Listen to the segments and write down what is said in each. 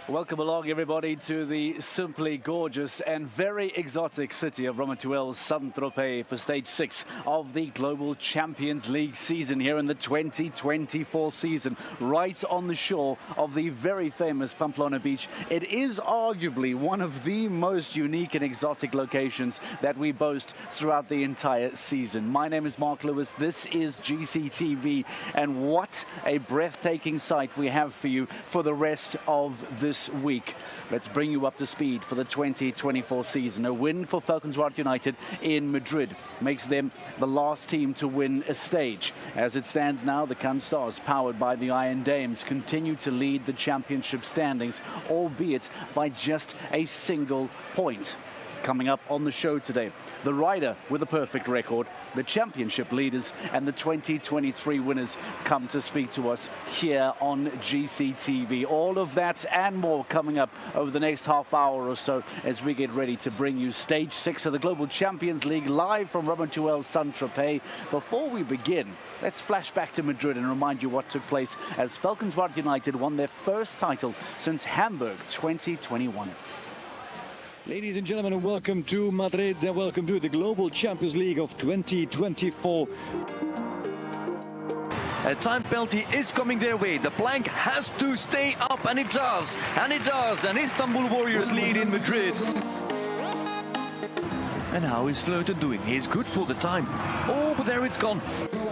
Welcome along, everybody, to the simply gorgeous and very exotic city of Romantuel's Tropez for Stage 6 of the Global Champions League season here in the 2024 season, right on the shore of the very famous Pamplona beach. It is arguably one of the most unique and exotic locations that we boast throughout the entire season. My name is Mark Lewis, this is GCTV, and what a breathtaking sight we have for you for the rest of this week. Let's bring you up to speed for the 2024 season. A win for Falcons United in Madrid makes them the last team to win a stage. As it stands now, the Stars, powered by the Iron Dames, continue to lead the championship standings, albeit by just a single point. Coming up on the show today, the rider with a perfect record, the championship leaders, and the 2023 winners come to speak to us here on GCTV. All of that and more coming up over the next half hour or so as we get ready to bring you Stage 6 of the Global Champions League live from Romantuel's Tropez. Before we begin, let's flash back to Madrid and remind you what took place as Falcons United won their first title since Hamburg 2021. Ladies and gentlemen, welcome to Madrid and welcome to the Global Champions League of 2024. A time penalty is coming their way. The plank has to stay up, and it does. And it does. And Istanbul Warriors lead in Madrid. And how is Vleuten doing? He's good for the time. Oh, but there it's gone.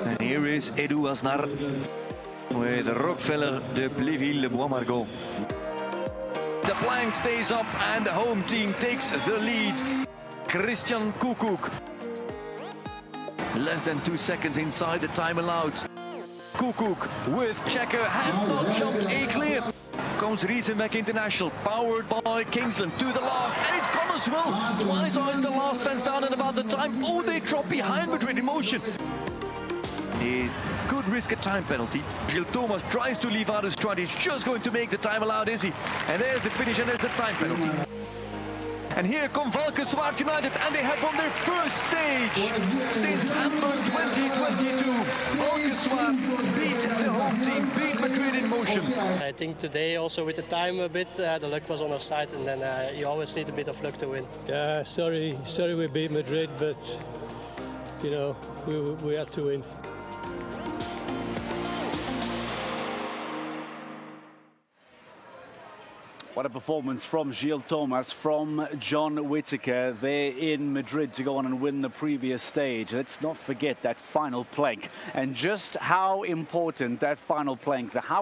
And here is Edu Aznar with Rockefeller de Pléville de Bois-Margot. The plank stays up and the home team takes the lead. Christian Koekoek. Less than 2 seconds inside the time allowed. Koekoek with checker has not jumped a clear. Comes Riesenbeck International, powered by Kingsland to the last, and it's gone as well. Twice is the last fence down and about the time. Oh, they drop behind Madrid in motion. Is could risk a time penalty. Gilles Thomas tries to leave out his stride. He's just going to make the time allowed, is he? And there's the finish, and there's a time penalty. And here come Falcons United, and they have won their first stage since Hamburg 2022. Falcons beat the home team, beat Madrid in motion. I think today also with the time a bit, the luck was on our side, and then you always need a bit of luck to win. Yeah, sorry we beat Madrid, but you know we had to win. What a performance from Gilles Thomas, from John Whittaker there in Madrid to go on and win the previous stage. Let's not forget that final plank and just how important that final plank, how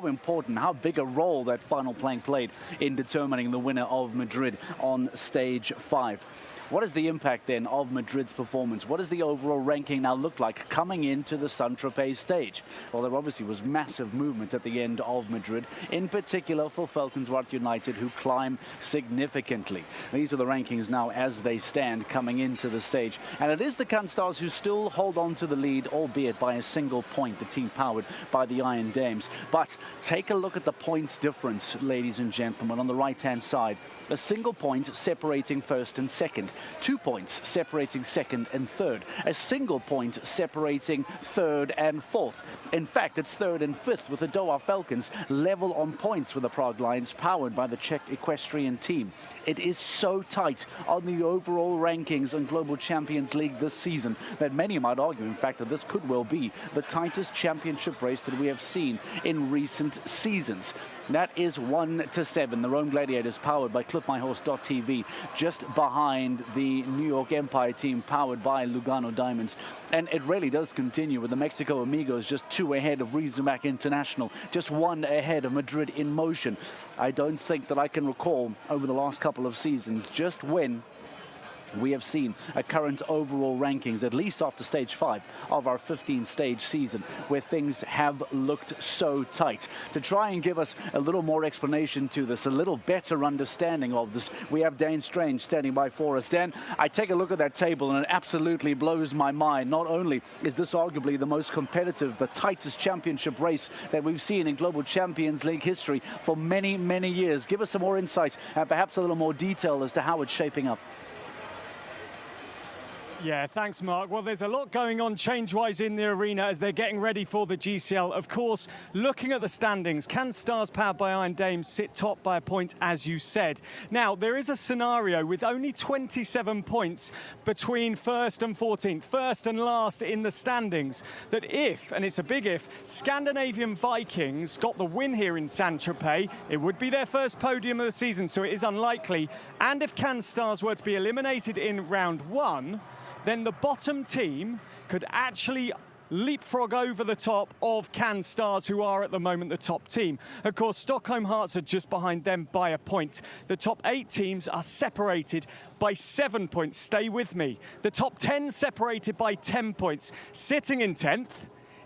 big a role that final plank played in determining the winner of Madrid on stage 5. What is the impact then of Madrid's performance? What does the overall ranking now look like coming into the Tropez stage? Well, there obviously was massive movement at the end of Madrid, in particular for Falcons United, who climb significantly. These are the rankings now as they stand coming into the stage. And it is the Stars who still hold on to the lead, albeit by a single point, the team powered by the Iron Dames. But take a look at the points difference, ladies and gentlemen, on the right-hand side. A single point separating first and second. 2 points separating second and third. A single point separating third and fourth. In fact, it's third and fifth with the Doha Falcons level on points with the Prague Lions, powered by the Czech equestrian team. It is so tight on the overall rankings in Global Champions League this season that many might argue, in fact, that this could well be the tightest championship race that we have seen in recent seasons. That is 1-7. The Rome Gladiators, powered by ClipMyHorse.tv, just behind the New York Empire team, powered by Lugano Diamonds. And it really does continue with the Mexico Amigos just 2 ahead of Riesenbeck International, just 1 ahead of Madrid in motion. I don't think that I can recall over the last couple of seasons just when we have seen a current overall rankings, at least after stage 5 of our 15-stage season, where things have looked so tight. To try and give us a little more explanation to this, a little better understanding of this, we have Dan Strange standing by for us. Dan, I take a look at that table and it absolutely blows my mind. Not only is this arguably the most competitive, the tightest championship race that we've seen in Global Champions League history for many, many years. Give us some more insight and perhaps a little more detail as to how it's shaping up. Yeah, thanks, Mark. Well, there's a lot going on change-wise in the arena as they're getting ready for the GCL. Of course, looking at the standings, can Stars powered by Iron Dames sit top by a point, as you said? Now, there is a scenario with only 27 points between first and 14th, first and last in the standings, that if, and it's a big if, Scandinavian Vikings got the win here in Saint-Tropez, it would be their first podium of the season, so it is unlikely. And if Can Stars were to be eliminated in round one, then the bottom team could actually leapfrog over the top of Can Stars, who are at the moment the top team. Of course, Stockholm Hearts are just behind them by a point. The top 8 teams are separated by 7 points. Stay with me. The top 10 separated by 10 points. Sitting in 10th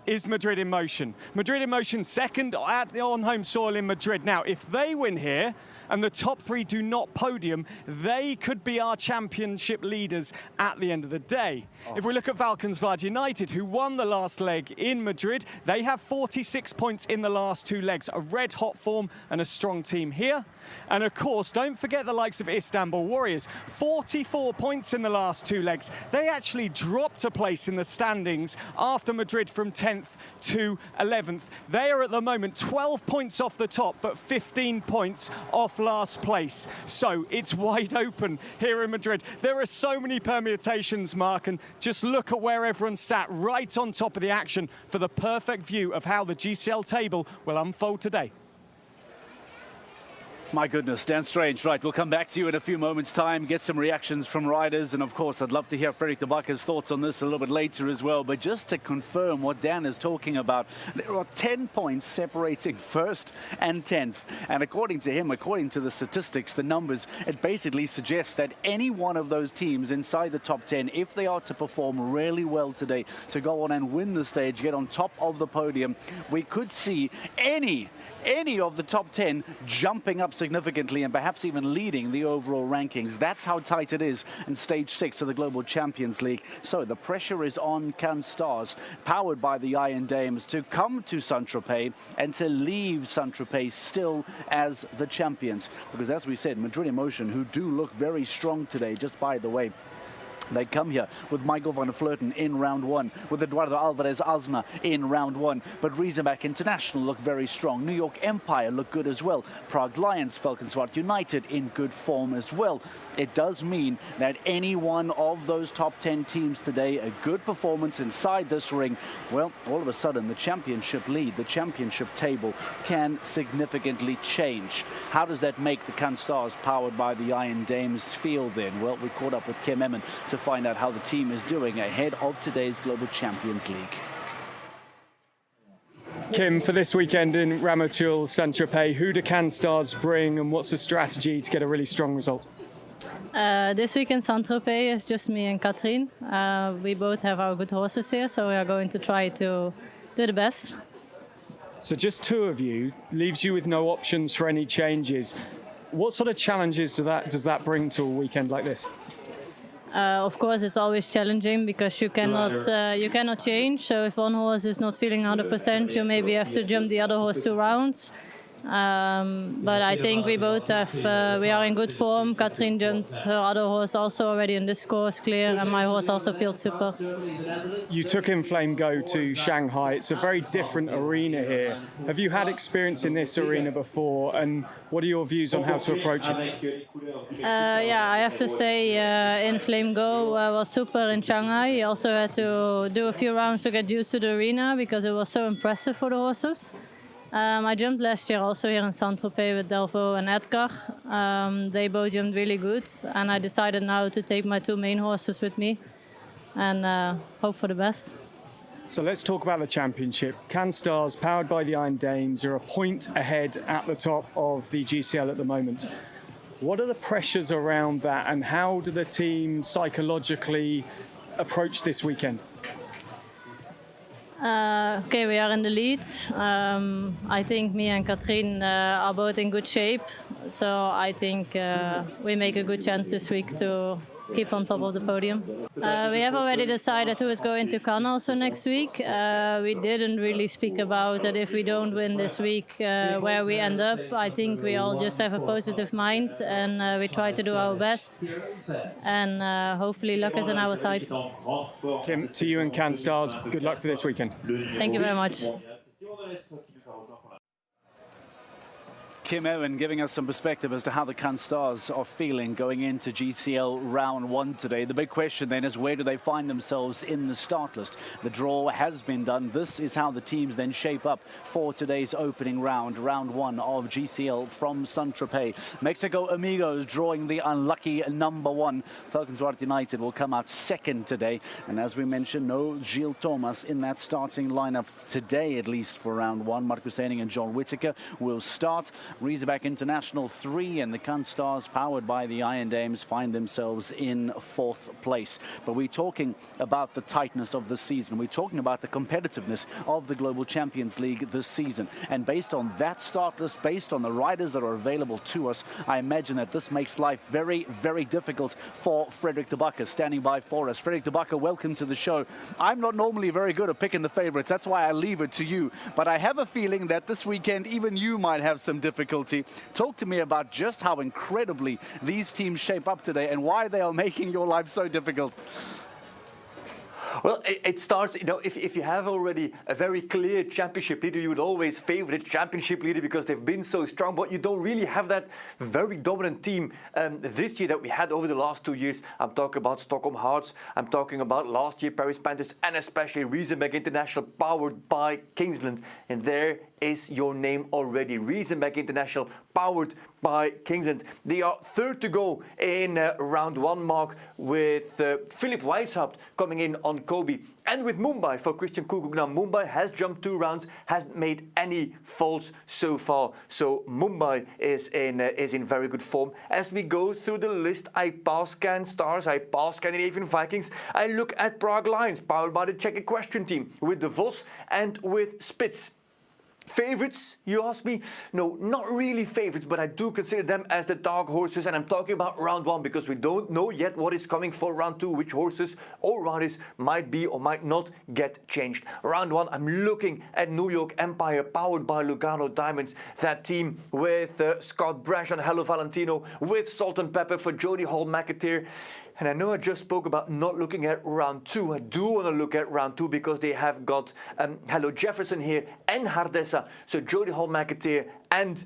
is Madrid in Motion. Madrid in Motion second on home soil in Madrid. Now, if they win here, and the top 3 do not podium, they could be our championship leaders at the end of the day. If we look at Valkenswaard United, who won the last leg in Madrid, they have 46 points in the last 2 legs, a red-hot form and a strong team here. And of course, don't forget the likes of Istanbul Warriors, 44 points in the last 2 legs. They actually dropped a place in the standings after Madrid from 10th to 11th. They are at the moment 12 points off the top, but 15 points off last place. So it's wide open here in Madrid. There are so many permutations, Mark, and just look at where everyone's sat, right on top of the action for the perfect view of how the GCL table will unfold today. My goodness, Dan Strange. Right, we'll come back to you in a few moments' time, get some reactions from riders, and of course, I'd love to hear Frederik de Bakker's thoughts on this a little bit later as well. But just to confirm what Dan is talking about, there are 10 points separating first and 10th. And according to him, according to the statistics, the numbers, it basically suggests that any one of those teams inside the top 10, if they are to perform really well today, to go on and win the stage, get on top of the podium, we could see any of the top 10 jumping up significantly and perhaps even leading the overall rankings. That's how tight it is in stage 6 of the Global Champions League. So the pressure is on Can Stars, powered by the Iron Dames, to come to Saint-Tropez and to leave Saint-Tropez still as the champions. Because as we said, Madrid in Motion, who do look very strong today, just by the way, they come here with Michael van der Vleuten in round 1, with Eduardo Alvarez Alzna in round 1. But Riesenbach International look very strong. New York Empire look good as well. Prague Lions, Valkenswaard United in good form as well. It does mean that any one of those top 10 teams today, a good performance inside this ring, well, all of a sudden the championship lead, the championship table can significantly change. How does that make the Can Stars, powered by the Iron Dames, feel then? Well, we caught up with Kim Emmen to find out how the team is doing ahead of today's Global Champions League. Kim, for this weekend in Ramatuelle Saint-Tropez, who do Can Stars bring and what's the strategy to get a really strong result? This week in Saint-Tropez is just me and Katrien. We both have our good horses here, so we are going to try to do the best. So just 2 of you leaves you with no options for any changes. What sort of challenges does that bring to a weekend like this? Of course, it's always challenging because you cannot change. So if one horse is not feeling 100%, you maybe have to jump the other horse 2 rounds. But I think we both we are in good form. Katrien jumped her other horse also already, and this course clear, and my horse also feels super. You took In Flame Go to Shanghai. It's a very different arena here. Have you had experience in this arena before, and what are your views on how to approach it? Yeah, I have to say In Flame Go was super in Shanghai. He also had to do a few rounds to get used to the arena because it was so impressive for the horses. I jumped last year also here in Saint-Tropez with Delvaux and Edgar. They both jumped really good, and I decided now to take my 2 main horses with me and hope for the best. So let's talk about the championship. Can Stars, powered by the Iron Dames, are a point ahead at the top of the GCL at the moment. What are the pressures around that, and how do the team psychologically approach this weekend? Okay, we are in the lead. I think me and Katrien are both in good shape. So I think we make a good chance this week to keep on top of the podium. We have already decided who is going to Cannes also next week. We didn't really speak about that if we don't win this week, where we end up. I think we all just have a positive mind and we try to do our best. And hopefully luck is on our side. Kim, to you and Cannes Stars, good luck for this weekend. Thank you very much. Kim Owen giving us some perspective as to how the Cannes Stars are feeling going into GCL round 1 today. The big question then is, where do they find themselves in the start list? The draw has been done. This is how the teams then shape up for today's opening round, round 1 of GCL from Tropez. Mexico Amigos drawing the unlucky number 1. Falcons United will come out second today. And as we mentioned, no Gilles Thomas in that starting lineup today, at least for round 1. Marcus Henning and John Whittaker will start. Razorback International 3 and the Cannes Stars, powered by the Iron Dames, find themselves in 4th place. But we're talking about the tightness of the season. We're talking about the competitiveness of the Global Champions League this season. And based on that start list, based on the riders that are available to us, I imagine that this makes life very, very difficult for Frederik de Backer standing by for us. Frederik de Backer, welcome to the show. I'm not normally very good at picking the favorites. That's why I leave it to you. But I have a feeling that this weekend, even you might have some difficulty. Talk to me about just how incredibly these teams shape up today and why they are making your life so difficult. Well, it starts, you know, if you have already a very clear championship leader, you would always favor the championship leader because they've been so strong, but you don't really have that very dominant team this year that we had over the last 2 years. I'm talking about Stockholm Hearts, I'm talking about last year Paris Panthers, and especially Riesenbeck International, powered by Kingsland. And there is your name already, Riesenbeck International, powered by Kingsland. They are third to go in round 1 mark with Philip Weishaupt coming in on Kobe, and with Mumbai for Christian Kukuk. Now Mumbai has jumped 2 rounds, hasn't made any faults so far, so Mumbai is in very good form. As we go through the list, I pass Cannes Stars, I pass Scandinavian Vikings, I look at Prague Lions, powered by the Czech Equestrian team, with the Vos and with Spitz. Favorites, you ask me? No, not really favorites, but I do consider them as the dark horses, and I'm talking about round 1 because we don't know yet what is coming for round 2, which horses or riders might be or might not get changed. Round 1, I'm looking at New York Empire, powered by Lugano Diamonds, that team with Scott Brash and Hello Valentino, with Salt and Pepper for Jody Hall McAteer. And I know I just spoke about not looking at round 2. I do want to look at round 2 because they have got Hello Jefferson here and Hardessa. So Jody Hall McAteer and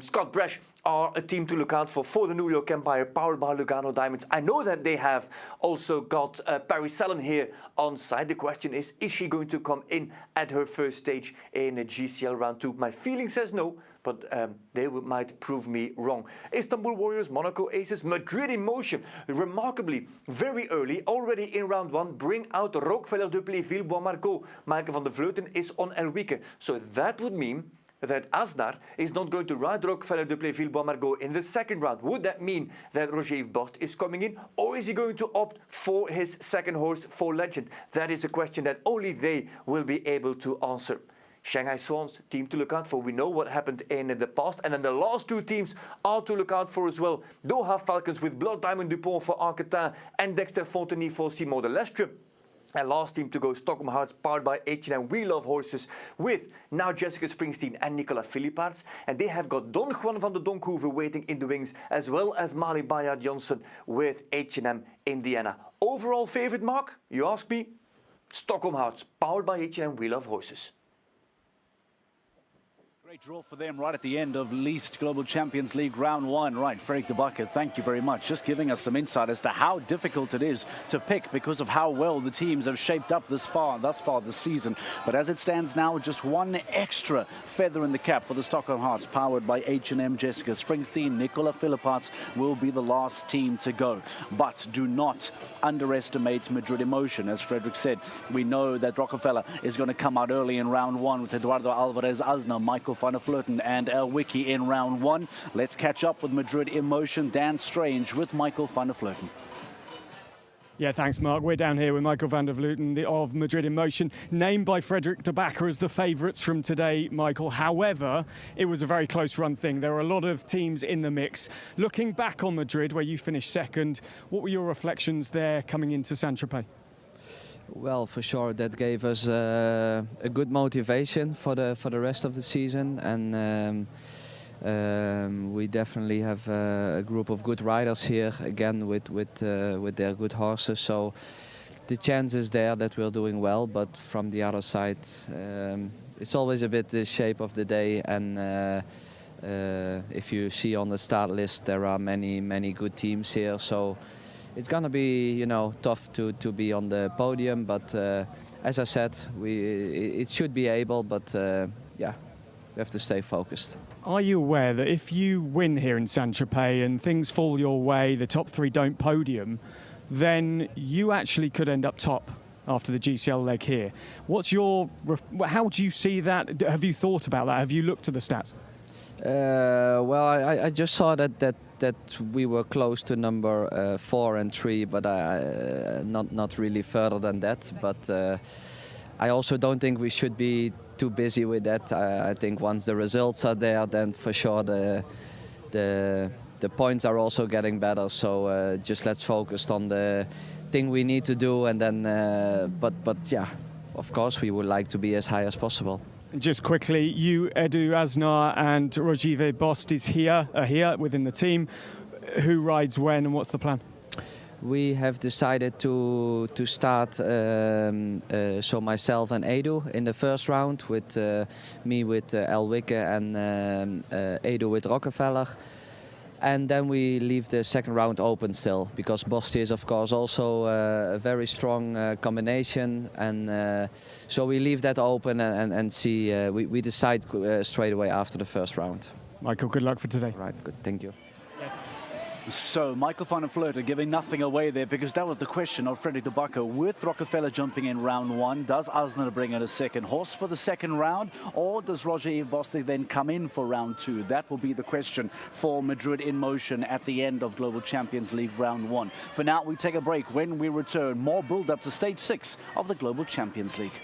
Scott Brash are a team to look out for the New York Empire, powered by Lugano Diamonds. I know that they have also got Paris Sellen here on side. The question is she going to come in at her first stage in a GCL round 2? My feeling says no, but they might prove me wrong. Istanbul Warriors, Monaco Aces, Madrid in motion. Remarkably, very early, already in round 1, bring out Rockefeller de Pléville, Bois-Margot. Michael van der Vleuten is on Elwieke. So that would mean that Asnar is not going to ride Rockefeller de Pléville, Bois-Margot in the second round. Would that mean that Roger Bort is coming in, or is he going to opt for his second horse, for Legend? That is a question that only they will be able to answer. Shanghai Swans, team to look out for. We know what happened in the past. And then the last 2 teams are to look out for as well. Doha Falcons with Blood Diamond Dupont for Arquetin and Dexter Fontenay for Simon de Lestre. And last team to go, Stockholm Hearts, powered by H&M. We Love Horses, with now Jessica Springsteen and Nicola Philippaerts. And they have got Don Juan van der Donkhoeven waiting in the wings, as well as Mali Bayard Johnson with H&M Indiana. Overall favorite, Mark? You ask me? Stockholm Hearts, powered by H&M. We Love Horses. Great draw for them right at the end of Least Global Champions League round 1. Right, Frederik de Backer, thank you very much. Just giving us some insight as to how difficult it is to pick because of how well the teams have shaped up thus far this season. But as it stands now, just one extra feather in the cap for the Stockholm Hearts, powered by H&M. Jessica Springsteen, Nicola Philippaerts will be the last team to go. But do not underestimate Madrid Emotion. As Frederik said, we know that Rockefeller is going to come out early in round 1 with Eduardo Alvarez Asna, Michael van der Vleuten and Elwieke in round 1. Let's catch up with Madrid Emotion. Dan Strange with Michael van der Vleuten. Yeah, thanks, Mark. We're down here with Michael van der Vleuten of Madrid in Motion, named by Frederik de Backer as the favourites from today, Michael. However, it was a very close run thing. There were a lot of teams in the mix. Looking back on Madrid, where you finished second, what were your reflections there coming into Saint-Tropez? Well, for sure, that gave us a good motivation for the rest of the season, and we definitely have a group of good riders here again with their good horses. So the chance is there that we're doing well, but from the other side, it's always a bit the shape of the day. And if you see on the start list, there are many good teams here. So it's gonna be, you know, tough to be on the podium. But as I said, it should be able. But yeah, we have to stay focused. Are you aware that if you win here in Saint-Tropez and things fall your way, the top three don't podium, then you actually could end up top after the GCL leg here? How do you see that? Have you thought about that? Have you looked at the stats? Well, I just saw that we were close to number 4 and 3, but not really further than that. But I also don't think we should be too busy with that. I think once the results are there, then for sure the points are also getting better. So just let's focus on the thing we need to do, and then. But yeah, of course we would like to be as high as possible. Just quickly, you, Edu Aznar and Rogier Bost are here within the team. Who rides when, and what's the plan? We have decided to start, so myself and Edu in the first round, with me with Elwicke and Edu with Rockefeller. And then we leave the second round open still, because Bosti is of course also a very strong combination, and so we leave that open and see. We decide straight away after the first round. Michael, good luck for today. Right, good, thank you. So Michael van der Vleuten giving nothing away there, because that was the question of Frederik de Backer. With Rockefeller jumping in round 1, does Aznar bring in a second horse for the second round, or does Rogier Bosti then come in for round 2? That will be the question for Madrid in Motion at the end of Global Champions League round 1. For now, we take a break. When we return, more build-up to stage 6 of the Global Champions League.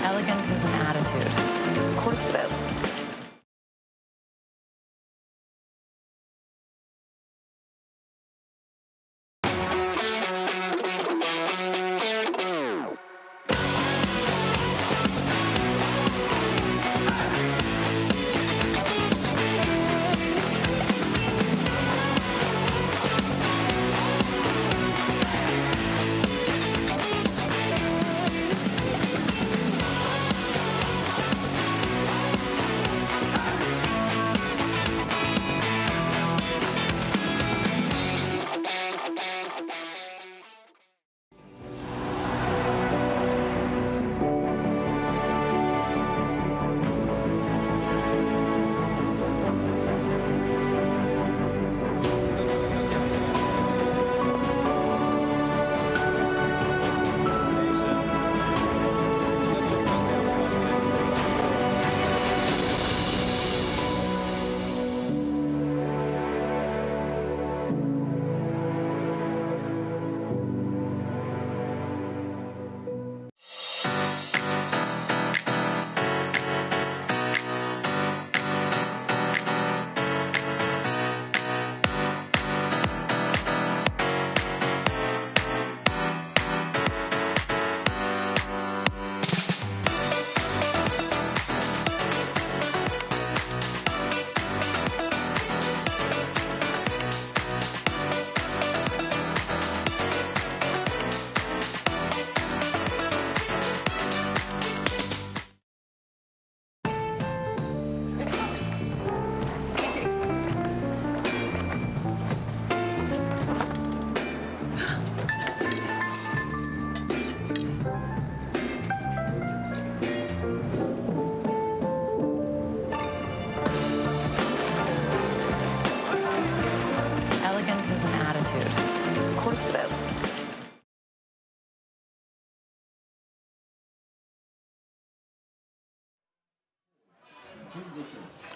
Elegance is an attitude. Of course it is.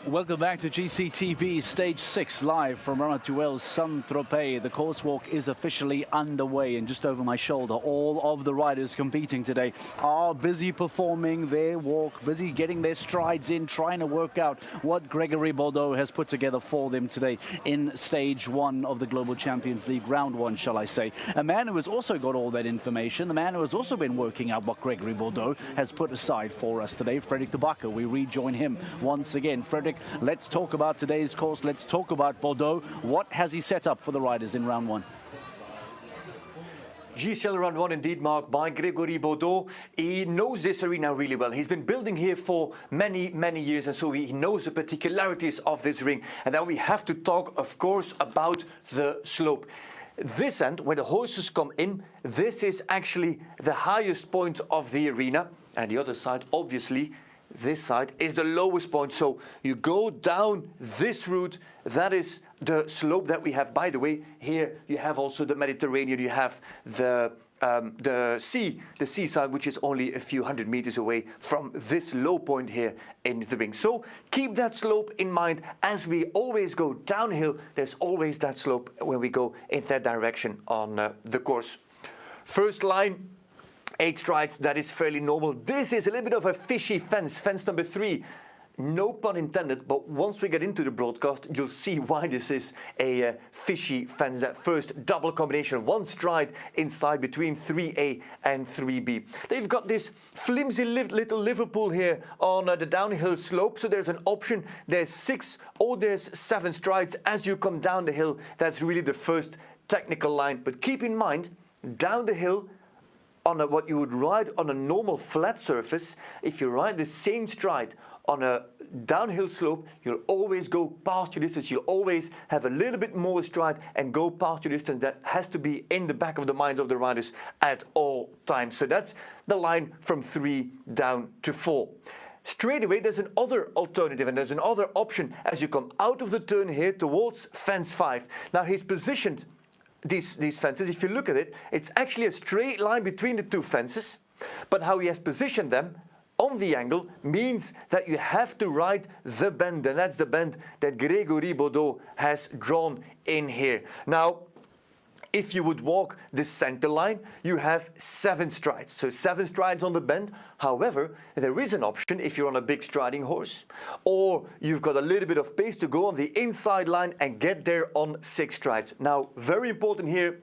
Welcome back to GCTV Stage 6 live from Ramatuelle, Tropez. The course walk is officially underway, and just over my shoulder, all of the riders competing today are busy performing their walk, busy getting their strides in, trying to work out what Gregory Bordeaux has put together for them today in Stage 1 of the Global Champions League, round 1, shall I say. A man who has also got all that information, the man who has also been working out what Gregory Bordeaux has put aside for us today, Frederick de Backer. We rejoin him once again. Frederick, let's talk about today's course. Let's talk about Bordeaux. What has he set up for the riders in round 1? GCL round 1 indeed marked by Gregory Bordeaux. He knows this arena really well. He's been building here for many years, and so he knows the particularities of this ring. And then we have to talk, of course, about the slope. This end, where the horses come in, this is actually the highest point of the arena. And the other side, obviously, this side is the lowest point. So you go down this route, that is the slope that we have. By the way, here you have also the Mediterranean, you have the seaside, which is only a few hundred meters away from this low point here in the ring. So keep that slope in mind. As we always go downhill, there's always that slope when we go in that direction on the course. First line, 8 strides, that is fairly normal. This is a little bit of a fishy fence, fence number 3. No pun intended, but once we get into the broadcast, you'll see why this is a fishy fence. That first double combination, 1 stride inside between 3A and 3B. They've got this flimsy little Liverpool here on the downhill slope, so there's an option. There's 6 or there's 7 strides as you come down the hill. That's really the first technical line. But keep in mind, down the hill, on what you would ride on a normal flat surface, if you ride the same stride on a downhill slope, you'll always go past your distance. You'll always have a little bit more stride and go past your distance. That has to be in the back of the minds of the riders at all times. So that's the line from 3 down to 4. Straight away, there's another alternative and there's another option as you come out of the turn here towards fence 5. Now he's positioned these fences. If you look at it, it's actually a straight line between the 2 fences, but how he has positioned them on the angle means that you have to ride the bend, and that's the bend that Gregory Bordeaux has drawn in here. Now, if you would walk the center line, you have 7 strides. So 7 strides on the bend. However, there is an option if you're on a big striding horse, or you've got a little bit of pace to go on the inside line and get there on 6 strides. Now, very important here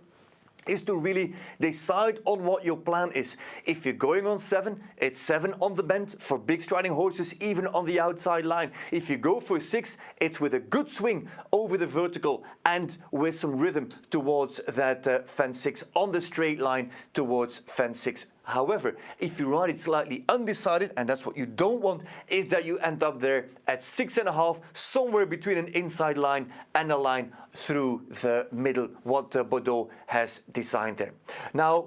is to really decide on what your plan is. If you're going on 7, it's 7 on the bend for big striding horses, even on the outside line. If you go for 6, it's with a good swing over the vertical and with some rhythm towards that fence 6 on the straight line towards fence 6. However, if you ride it slightly undecided, and that's what you don't want, is that you end up there at 6.5, somewhere between an inside line and a line through the middle, what Bordeaux has designed there. Now,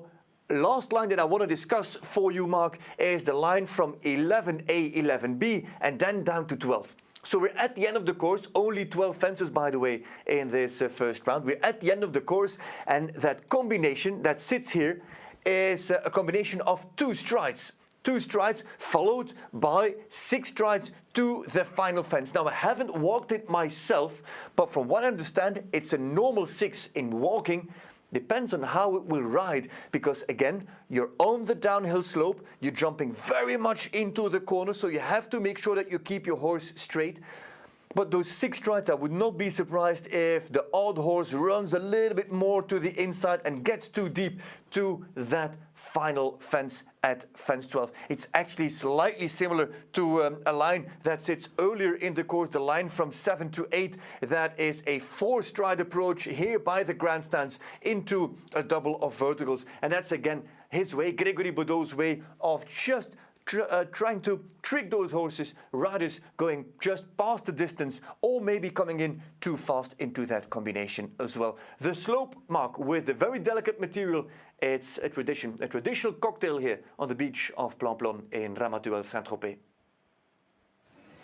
last line that I want to discuss for you, Mark, is the line from 11A, 11B, and then down to 12. So we're at the end of the course, only 12 fences, by the way, in this first round. We're at the end of the course, and that combination that sits here is a combination of 2 strides. 2 strides followed by 6 strides to the final fence. Now, I haven't walked it myself, but from what I understand, it's a normal 6 in walking. Depends on how it will ride, because again, you're on the downhill slope, you're jumping very much into the corner, so you have to make sure that you keep your horse straight. But those 6 strides, I would not be surprised if the odd horse runs a little bit more to the inside and gets too deep to that final fence at fence 12. It's actually slightly similar to a line that sits earlier in the course, the line from 7 to 8. That is a 4-stride approach here by the grandstands into a double of verticals. And that's again his way, Gregory Bordeaux's way of just trying to trick those horses, riders going just past the distance or maybe coming in too fast into that combination as well. The slope, Mark, with the very delicate material, it's a traditional cocktail here on the beach of Plan Plan in Ramatuelle, Tropez.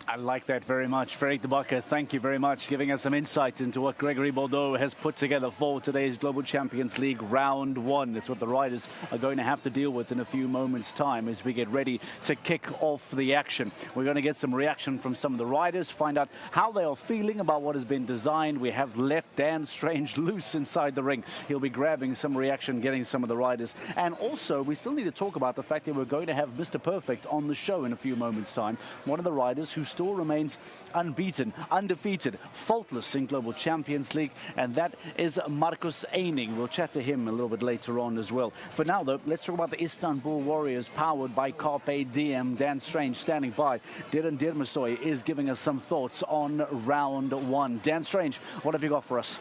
I like that very much. Ferric de Bakker, thank you very much, giving us some insight into what Gregory Bordeaux has put together for today's Global Champions League Round 1. It's what the riders are going to have to deal with in a few moments' time as we get ready to kick off the action. We're going to get some reaction from some of the riders, find out how they are feeling about what has been designed. We have left Dan Strange loose inside the ring. He'll be grabbing some reaction, getting some of the riders. And also, we still need to talk about the fact that we're going to have Mr. Perfect on the show in a few moments' time. One of the riders who still remains unbeaten, undefeated, faultless in Global Champions League, and that is Marcus Eining. We'll chat to him a little bit later on as well. For now, though, let's talk about the Istanbul Warriors, powered by Carpe Diem. Dan Strange standing by. Darren Dermasoy is giving us some thoughts on Round 1. Dan Strange, what have you got for us?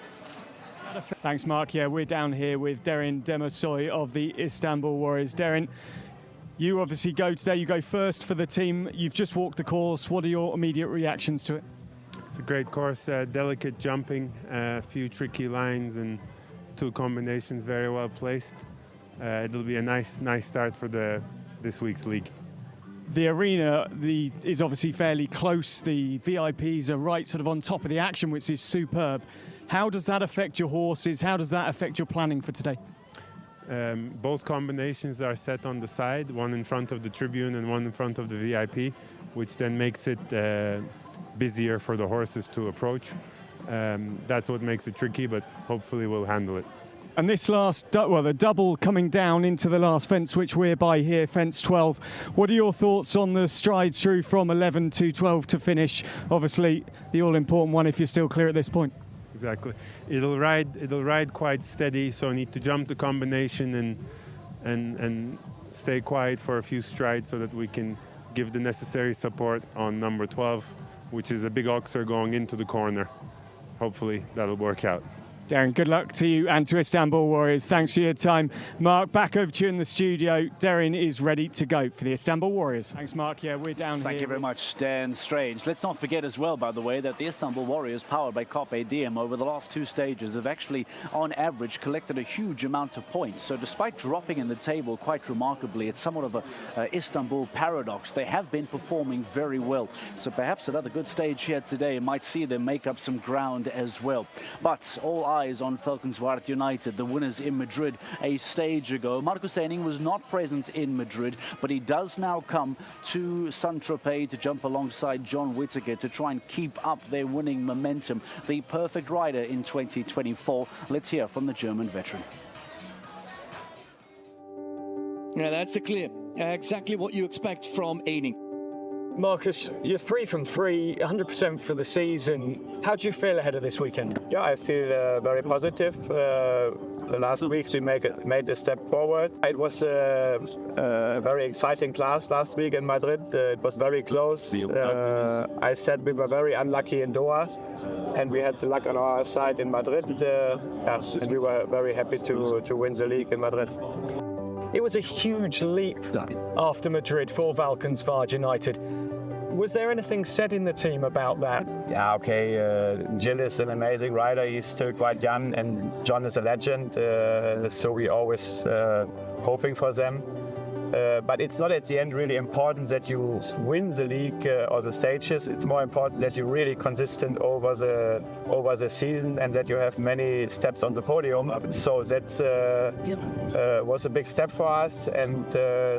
Thanks, Mark. Yeah, we're down here with Darren Dermasoy of the Istanbul Warriors. Darren, you obviously go today, you go first for the team. You've just walked the course. What are your immediate reactions to it? It's a great course, delicate jumping, a few tricky lines and 2 combinations very well placed. It'll be a nice start for this week's league. The arena is obviously fairly close. The VIPs are right sort of on top of the action, which is superb. How does that affect your horses? How does that affect your planning for today? Both combinations are set on the side, one in front of the tribune and one in front of the VIP, which then makes it busier for the horses to approach. That's what makes it tricky, but hopefully we'll handle it. And this the double coming down into the last fence, which we're by here, fence 12. What are your thoughts on the strides through from 11 to 12 to finish? Obviously, the all-important one if you're still clear at this point. Exactly. It'll ride quite steady, so need to jump the combination and stay quiet for a few strides so that we can give the necessary support on number 12, which is a big oxer going into the corner. Hopefully that'll work out. Darren, good luck to you and to Istanbul Warriors. Thanks for your time. Mark, back over to you in the studio. Darren is ready to go for the Istanbul Warriors. Thanks, Mark. Yeah, we're down here. Thank you very much, Dan Strange. Let's not forget as well, by the way, that the Istanbul Warriors, powered by Carpe Diem, over the last 2 stages have actually, on average, collected a huge amount of points. So despite dropping in the table quite remarkably, it's somewhat of a Istanbul paradox. They have been performing very well. So perhaps another good stage here today might see them make up some ground as well. But all eyes on Valkenswaard United, the winners in Madrid a stage ago. Marcus Eining was not present in Madrid, but he does now come to Tropez to jump alongside John Whittaker to try and keep up their winning momentum. The perfect rider in 2024. Let's hear from the German veteran. Yeah, that's clear. Exactly what you expect from Eining. Marcus, you're 3 from 3, 100% for the season. How do you feel ahead of this weekend? Yeah, I feel very positive. The last weeks we made a step forward. It was a very exciting class last week in Madrid. It was very close. I said we were very unlucky in Doha, and we had the luck on our side in Madrid. And we were very happy to win the league in Madrid. It was a huge leap after Madrid for Valkenswaard United. Was there anything said in the team about that? Yeah, okay. Gilles is an amazing rider. He's still quite young, and John is a legend. So we always hoping for them. But it's not at the end really important that you win the league or the stages. It's more important that you're really consistent over the season and that you have many steps on the podium. So that was a big step for us. And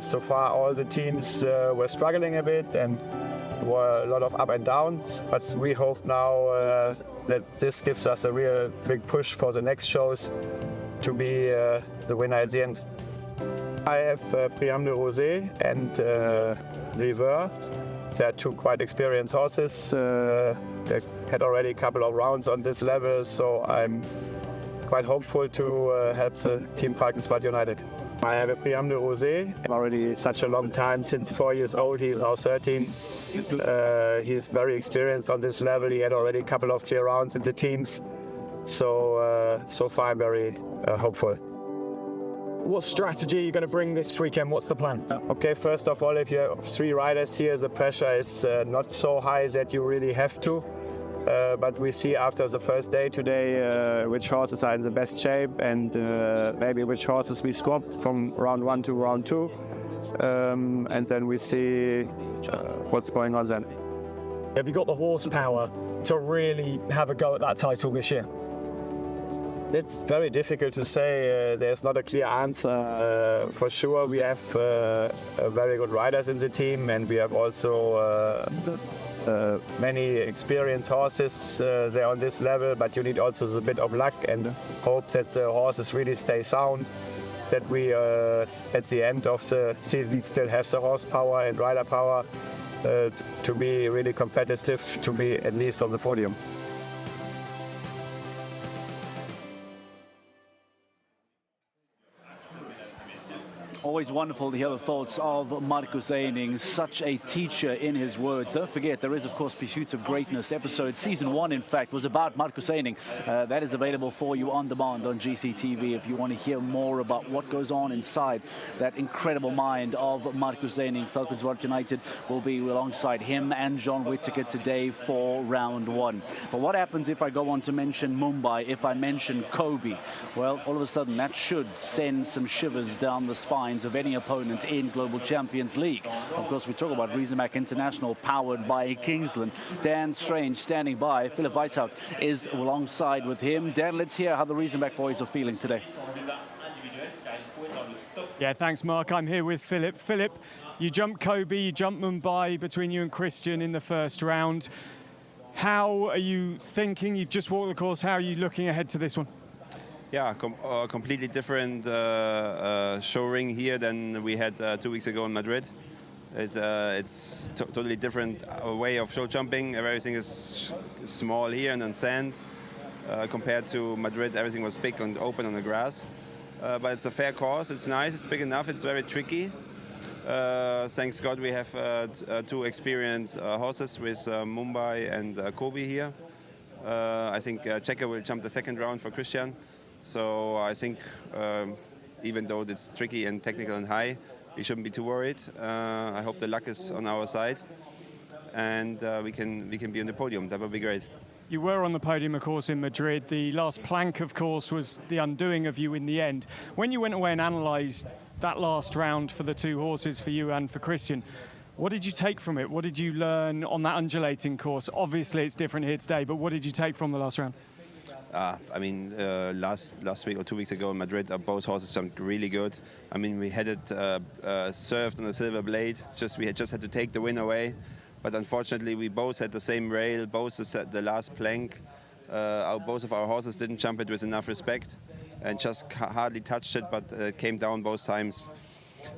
so far all the teams were struggling a bit and were a lot of up and downs. But we hope now that this gives us a real big push for the next shows to be the winner at the end. I have Priam de Rosé and River. They are 2 quite experienced horses. They had already a couple of rounds on this level, so I'm quite hopeful to help the team Valkenswaard United. I have a Priam de Rosé. Already such a long time, since 4 years old. He is now 13. He's very experienced on this level. He had already a couple of clear rounds in the teams. So far I'm very hopeful. What strategy are you going to bring this weekend? What's the plan? Okay, first of all, if you have 3 riders here, the pressure is not so high that you really have to. But we see after the first day today which horses are in the best shape and maybe which horses we swapped from round 1 to round 2. And then we see what's going on then. Have you got the horsepower to really have a go at that title this year? It's very difficult to say. There's not a clear answer. For sure, we have very good riders in the team, and we have also many experienced horses there on this level. But you need also a bit of luck and hope that the horses really stay sound. That we, at the end of the season, still have the horsepower and rider power to be really competitive, to be at least on the podium. Always wonderful to hear the thoughts of Marcus Eining, such a teacher in his words. Don't forget, there is, of course, Pursuit of Greatness episode. Season 1, in fact, was about Marcus Eining. That is available for you on demand on GCTV if you want to hear more about what goes on inside that incredible mind of Marcus Eining. Falconsworth United will be alongside him and John Whittaker today for round 1. But what happens if I go on to mention Mumbai, if I mention Kobe? Well, all of a sudden, that should send some shivers down the spine of any opponent in Global Champions League. Of course, we talk about Riesenbeck International, powered by Kingsland. Dan Strange standing by. Philip Weishout is alongside with him. Dan, let's hear how the Riesenbeck boys are feeling today. Yeah, thanks, Mark. I'm here with Philip. Philip, you jumped Kobe, you jumped Mumbai between you and Christian in the first round. How are you thinking? You've just walked the course. How are you looking ahead to this one? Yeah, completely different show ring here than we had 2 weeks ago in Madrid. It's totally different way of show jumping. Everything is small here and on sand. Compared to Madrid, everything was big and open on the grass. But it's a fair course. It's nice. It's big enough. It's very tricky. Thanks God we have 2 experienced horses with Mumbai and Kobe here. I think Checker will jump the second round for Christian. So I think even though it's tricky and technical and high, we shouldn't be too worried. I hope the luck is on our side, and we can be on the podium. That would be great. You were on the podium, of course, in Madrid. The last plank, of course, was the undoing of you in the end. When you went away and analysed that last round for the 2 horses, for you and for Christian, what did you take from it? What did you learn on that undulating course? Obviously, it's different here today, but what did you take from the last round? I mean, last week or 2 weeks ago in Madrid, both horses jumped really good. I mean, we had it served on a silver blade. We just had to take the win away. But unfortunately, we both had the same rail, both the last plank. Both of our horses didn't jump it with enough respect and just hardly touched it, but came down both times.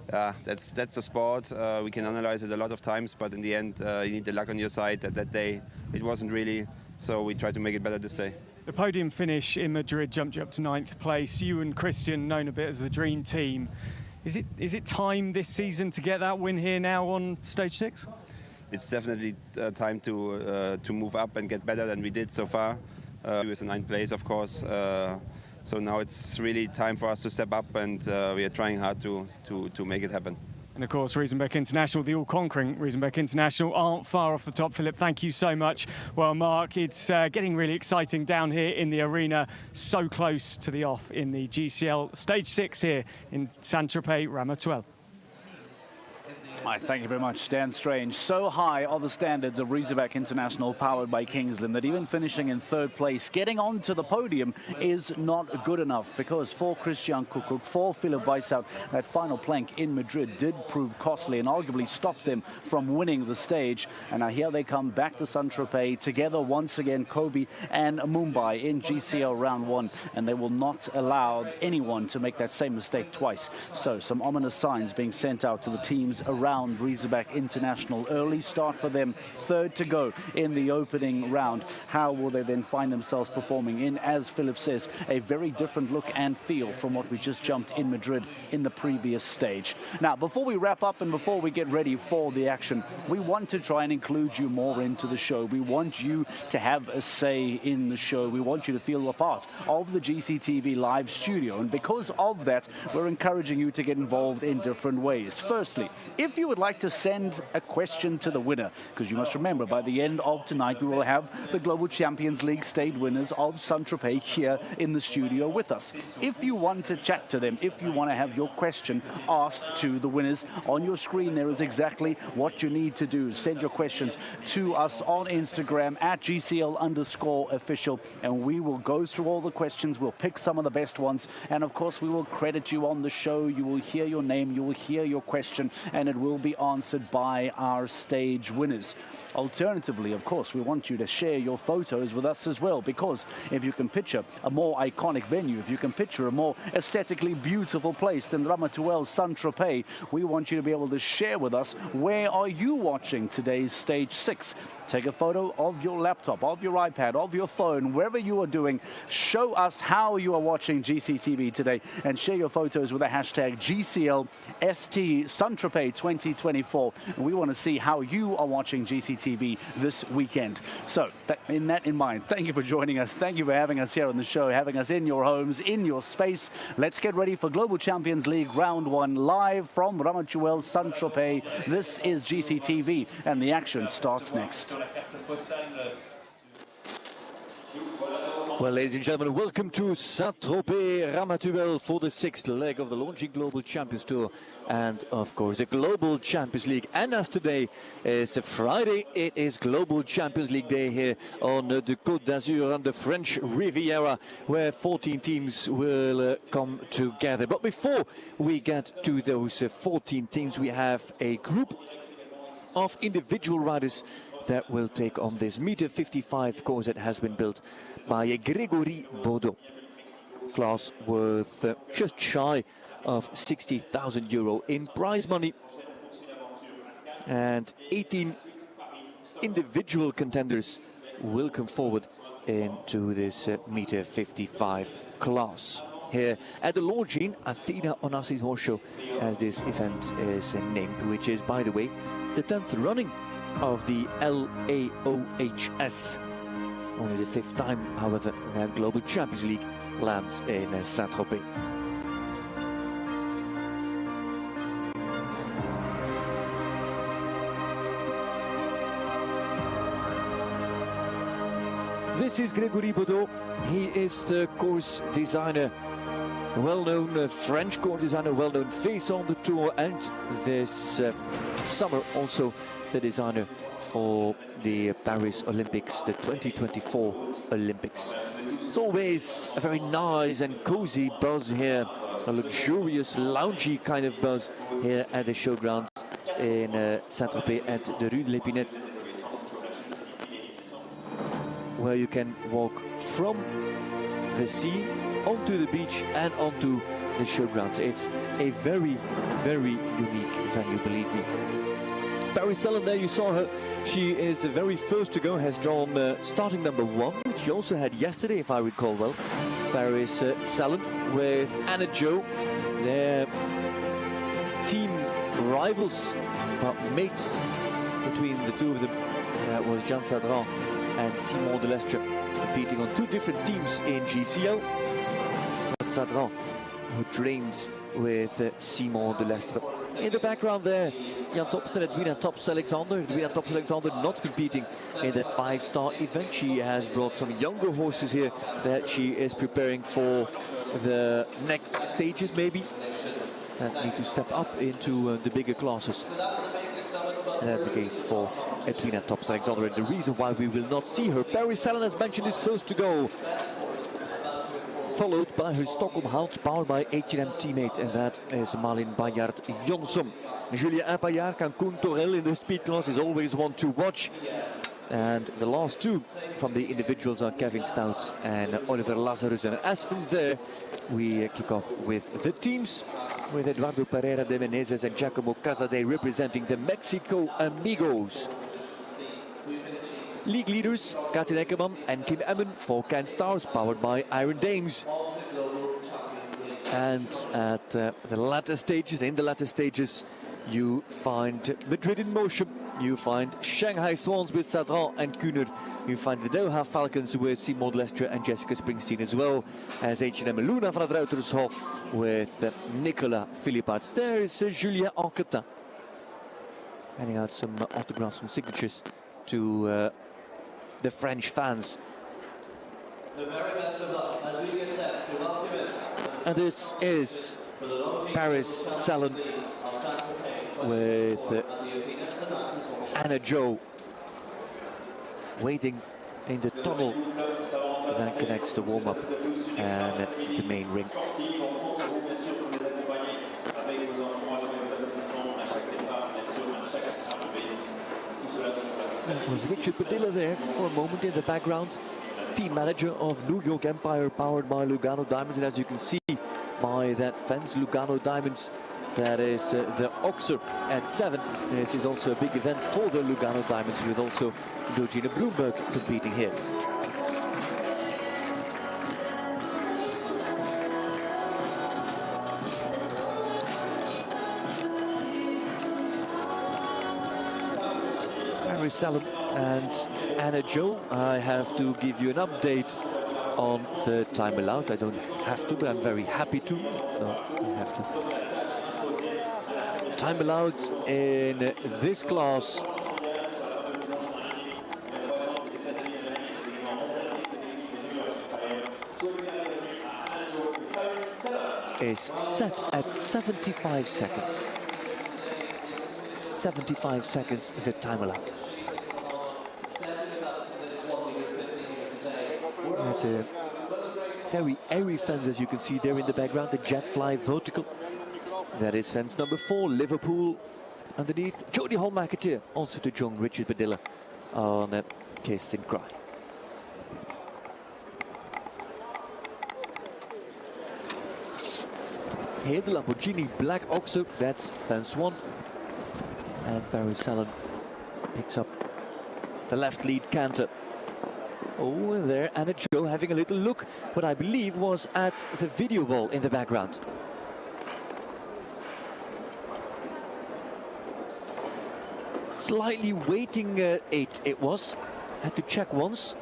That's the sport. We can analyze it a lot of times, but in the end, you need the luck on your side. That day, it wasn't really, so we tried to make it better this day. The podium finish in Madrid jumped you up to 9th place. You and Christian, known a bit as the dream team. Is it time this season to get that win here now on stage 6? It's definitely time to move up and get better than we did so far. With the 9th place, of course. So now it's really time for us to step up, and we are trying hard to make it happen. And of course, Riesenbeck International, the all-conquering Riesenbeck International, aren't far off the top. Philip, thank you so much. Well, Mark, it's getting really exciting down here in the arena, so close to the off in the GCL Stage 6 here in Saint-Tropez, Ramatuelle. Thank you very much, Dan Strange. So high are the standards of Riesenbeck International, powered by Kingsland, that even finishing in 3rd place, getting onto the podium is not good enough, because for Christian Kuckuck, for Philip Weishout, that final plank in Madrid did prove costly and arguably stopped them from winning the stage. And now here they come back to Saint-Tropez together once again, Kobe and Mumbai in GCL round 1, and they will not allow anyone to make that same mistake twice. So some ominous signs being sent out to the teams around Riesenbeck International. Early start for them, 3rd to go in the opening round. How will they then find themselves performing in, as Philip says, a very different look and feel from what we just jumped in Madrid in the previous stage. Now, before we wrap up and before we get ready for the action, we want to try and include you more into the show. We want you to have a say in the show. We want you to feel a part of the GCTV live studio, and because of that, we're encouraging you to get involved in different ways. Firstly, if you you would like to send a question to the winner, because you must remember, by the end of tonight, we will have the Global Champions League state winners of Saint-Tropez here in the studio with us. If you want to chat to them, if you want to have your question asked to the winners, on your screen there is exactly what you need to do. Send your questions to us on Instagram at GCL_official, and we will go through all the questions. We'll pick some of the best ones, and of course we will credit you on the show. You will hear your name, you will hear your question, and it will be answered by our stage winners. Alternatively, of course, we want you to share your photos with us as well, because if you can picture a more iconic venue, if you can picture a more aesthetically beautiful place than Ramatuelle Saint-Tropez, we want you to be able to share with us, where are you watching today's stage 6? Take a photo of your laptop, of your iPad, of your phone, wherever you are doing. Show us how you are watching GCTV today, and share your photos with the hashtag GCLST Saint-Tropez 2024. And we want to see how you are watching GCTV this weekend. So in mind, thank you for joining us. Thank you for having us here on the show, having us in your homes, in your space. Let's get ready for Global Champions League Round 1 live from Ramatuelle Saint-Tropez. This is GCTV, and the action starts next. Well, ladies and gentlemen, welcome to Saint-Tropez Ramatuelle for the 6th leg of the Launching Global Champions Tour and, of course, the Global Champions League. And as today is a Friday, it is Global Champions League Day here on the Côte d'Azur and the French Riviera, where 14 teams will come together. But before we get to those 14 teams, we have a group of individual riders that will take on this meter 55 course that has been built by Grégory Baudot. Class worth just shy of €60,000 in prize money, and 18 individual contenders will come forward into this meter 55 class. Here at the Longines Athena Onassis Horse Show, as this event is named, which is, by the way, the 10th running of the LAOHS. Only the 5th time, however, that Global Champions League lands in Saint-Tropez. This is Grégory Baudot. He is the course designer, well-known French course designer, well-known face on the tour, and this summer also the designer for the Paris Olympics, the 2024 Olympics. It's always a very nice and cozy buzz here, a luxurious, loungy kind of buzz here at the showgrounds in Saint-Tropez at the Rue de l'Épinette, where you can walk from the sea onto the beach and onto the showgrounds. It's a very, very unique venue, believe me. Paris Sellen, there you saw her. She is the very first to go, has drawn starting number 1, which she also had yesterday, if I recall well. Paris Sellen with Anna Jo, their team rivals, mates between the two of them. Was Jean Sadran and Simon Delestre, competing on 2 different teams in GCL. Sadran, who trains with Simon Delestre. In the background there, Jan Topsen and Edwina Tops-Alexander. Edwina Tops-Alexander not competing in the 5-star event. She has brought some younger horses here that she is preparing for the next stages, maybe, that need to step up into the bigger classes. And that's the case for Edwina Tops-Alexander, and the reason why we will not see her. Paris Sellen, as mentioned, is first to go, followed by her Stockholm Hound, powered by H&M teammate, and that is Malin Bayard Jonsson. Julien Impayard and Koen Torel in the speed class is always one to watch. And the last 2 from the individuals are Kevin Stout and Oliver Lazarus. And as from there, we kick off with the teams, with Eduardo Pereira de Menezes and Giacomo Casadei representing the Mexico Amigos. League leaders, Katin Eckermann and Kim Emmen for Can Stars, powered by Iron Dames. And at the latter stages, you find Madrid in Motion, you find Shanghai Swans with Sadran and Kuhner, you find the Doha Falcons with Simon Delestre and Jessica Springsteen, as well as H&M Luna van het Ruitershof with Nicolas Philippaerts. There is Julien Anquetin. handing out some autographs, some signatures to the French fans. The very best of luck as we get set to welcome in. And this is Paris Salon with Anna Jo waiting in the tunnel that connects the warm-up and the main ring. That was Richard Padilla there for a moment in the background. Team manager of New York Empire, powered by Lugano Diamonds, and as you can see by that fence, Lugano Diamonds, that is the Oxer at 7. This is also a big event for the Lugano Diamonds, with also Georgina Bloomberg competing here. Paris Salon and Anna Jo. I have to give you an update on the time allowed. I don't have to, but I'm very happy to. No, I have to. Time allowed in this class is set at 75 seconds. 75 seconds the time allowed. It's a very airy fence, as you can see there in the background, the jet fly vertical. That is fence number 4, Liverpool. Underneath, Jodie Hall-McAteer, also to join Richard Padilla on Kiss and Cry. Here the Lamborghini Black Oxo, that's fence 1. And Paris Salon picks up the left lead canter. Oh, and there Anna Jo having a little look, what I believe was at the video wall in the background. Slightly waiting 8 it was. Had to check once,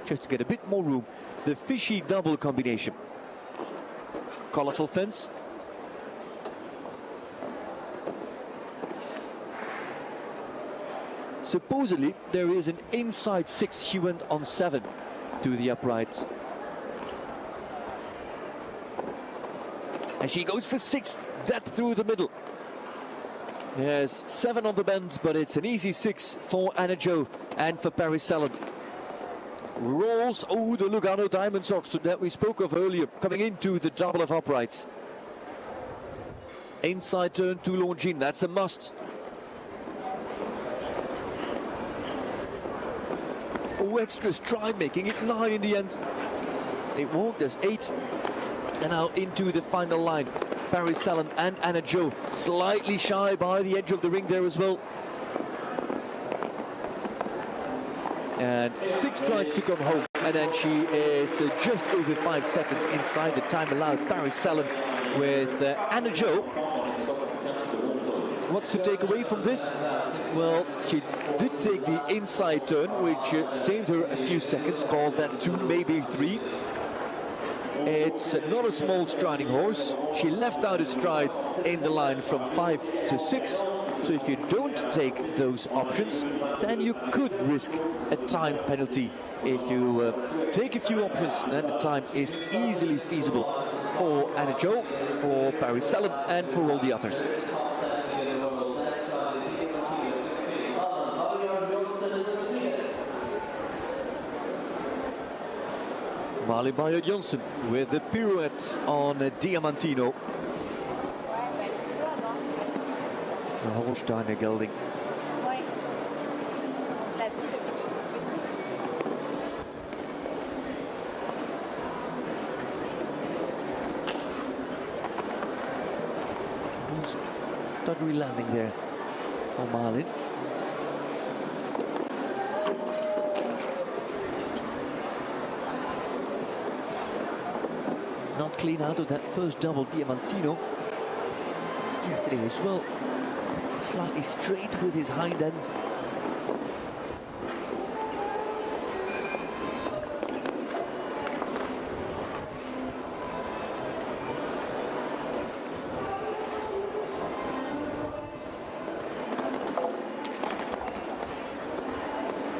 just to get a bit more room. The fishy double combination. Colorful fence. Supposedly there is an inside 6. She went on 7 to the uprights. And she goes for 6, that through the middle. There's 7 on the bend, but it's an easy 6 for Anna Jo and for Paris Salon. Rolls, oh, the Lugano Diamond Socks that we spoke of earlier, coming into the double of uprights. Inside turn to Longines, that's a must. Oh, extra stride, making it 9 in the end. It walked as 8. And now into the final line. Paris Salon and Anna Jo slightly shy by the edge of the ring there as well. And 6 strides to come home. And then she is just over 5 seconds inside the time allowed. Paris Salon with Anna Jo. What's to take away from this? Well, she did take the inside turn, which saved her a few seconds, called that 2, maybe 3. It's not a small striding horse. She left out a stride in the line from 5 to 6. So if you don't take those options, then you could risk a time penalty. If you take a few options, then the time is easily feasible for Anna Jo, for Paris Salon, and for all the others. Malin Bayer-Johnson with the pirouettes on Diamantino. The Holsteiner gelding. Dudley landing there for Malin. Not clean out of that first double Diamantino. Yesterday as well. Slightly straight with his hind end.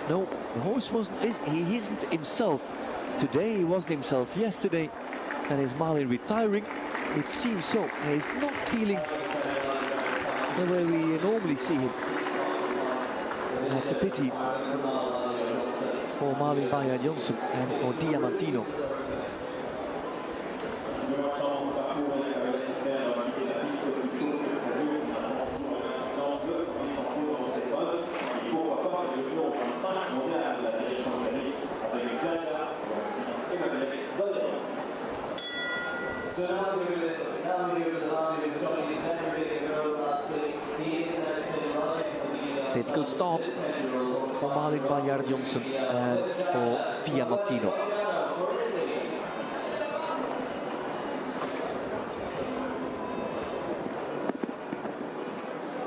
No, the horse he isn't himself today, he wasn't himself yesterday, and is Marlin retiring? It seems so. He's not feeling the way we normally see him. And that's a pity for Marlin Bayer-Johnsen and for Diamantino. Difficult start for Marlin Bayer-Johnsen and for Diamantino.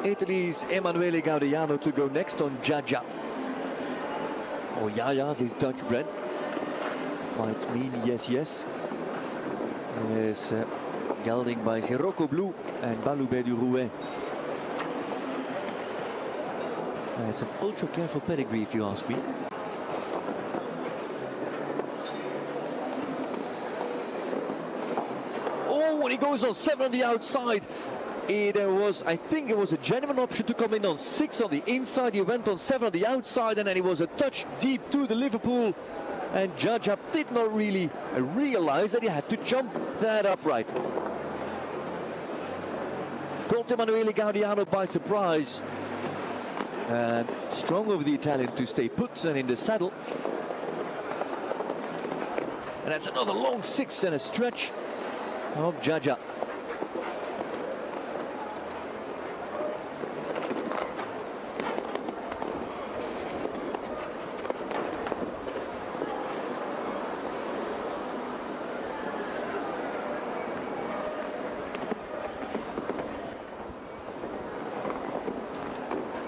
Italy's Emanuele Gaudiano to go next on Jaja. Or Jaja's is Dutch bred. Might mean yes, yes. There's gelding by Sirocco Blue and Baloubet du Rouet. It's an ultra careful pedigree, if you ask me. Oh, when he goes on 7 on the outside, there was, I think it was a genuine option to come in on 6 on the inside. He went on 7 on the outside, and then he was a touch deep to the Liverpool. And Jaja did not really realize that he had to jump that upright. Caught Emanuele Gaudiano by surprise. And strong over the Italian to stay put and in the saddle. And that's another long 6 and a stretch of Jaja.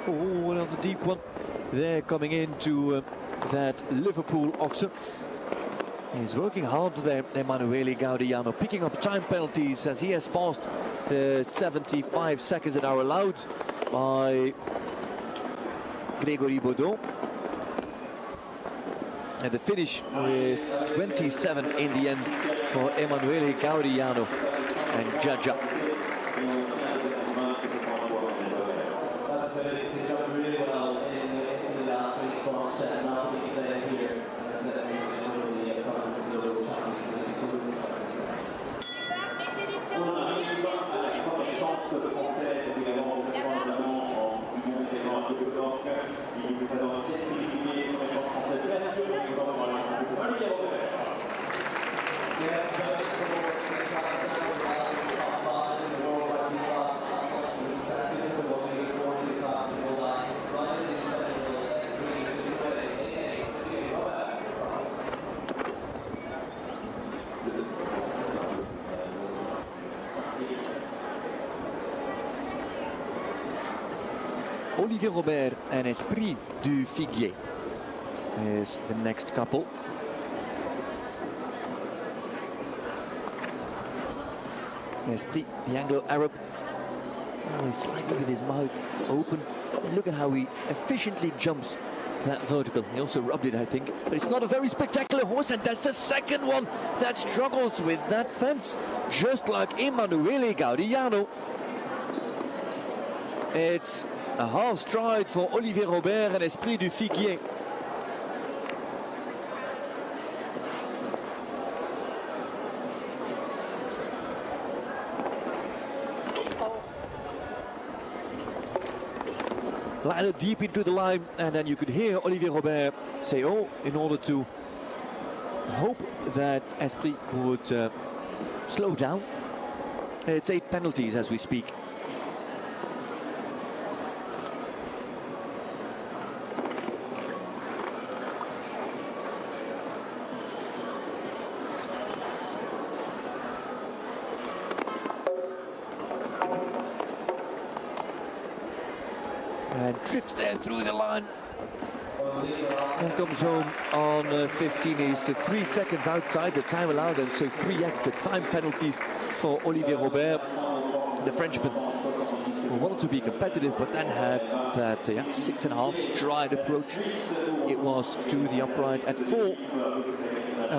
Oh, another deep one there coming into that Liverpool oxen. He's working hard there, Emanuele Gaudiano, picking up time penalties as he has passed the 75 seconds that are allowed by Grégory Baudot. And the finish with 27 in the end for Emanuele Gaudiano and Jaja. Olivier Robert and Esprit du Figuier is the next couple. Esprit, the Anglo-Arab, always slightly with his mouth open. And look at how he efficiently jumps that vertical. He also rubbed it, I think. But it's not a very spectacular horse, and that's the second one that struggles with that fence, just like Emanuele Gaudiano. It's a half stride for Olivier Robert and Esprit du Figuier. Ladder deep into the line, and then you could hear Olivier Robert say, oh, in order to hope that Esprit would slow down. It's 8 penalties as we speak. And drifts there through the line and comes home on 15. He's 3 seconds outside the time allowed, and so 3 extra time penalties for Olivier Robert, the Frenchman, who wanted to be competitive, but then had that 6.5 stride approach. It was to the upright at 4.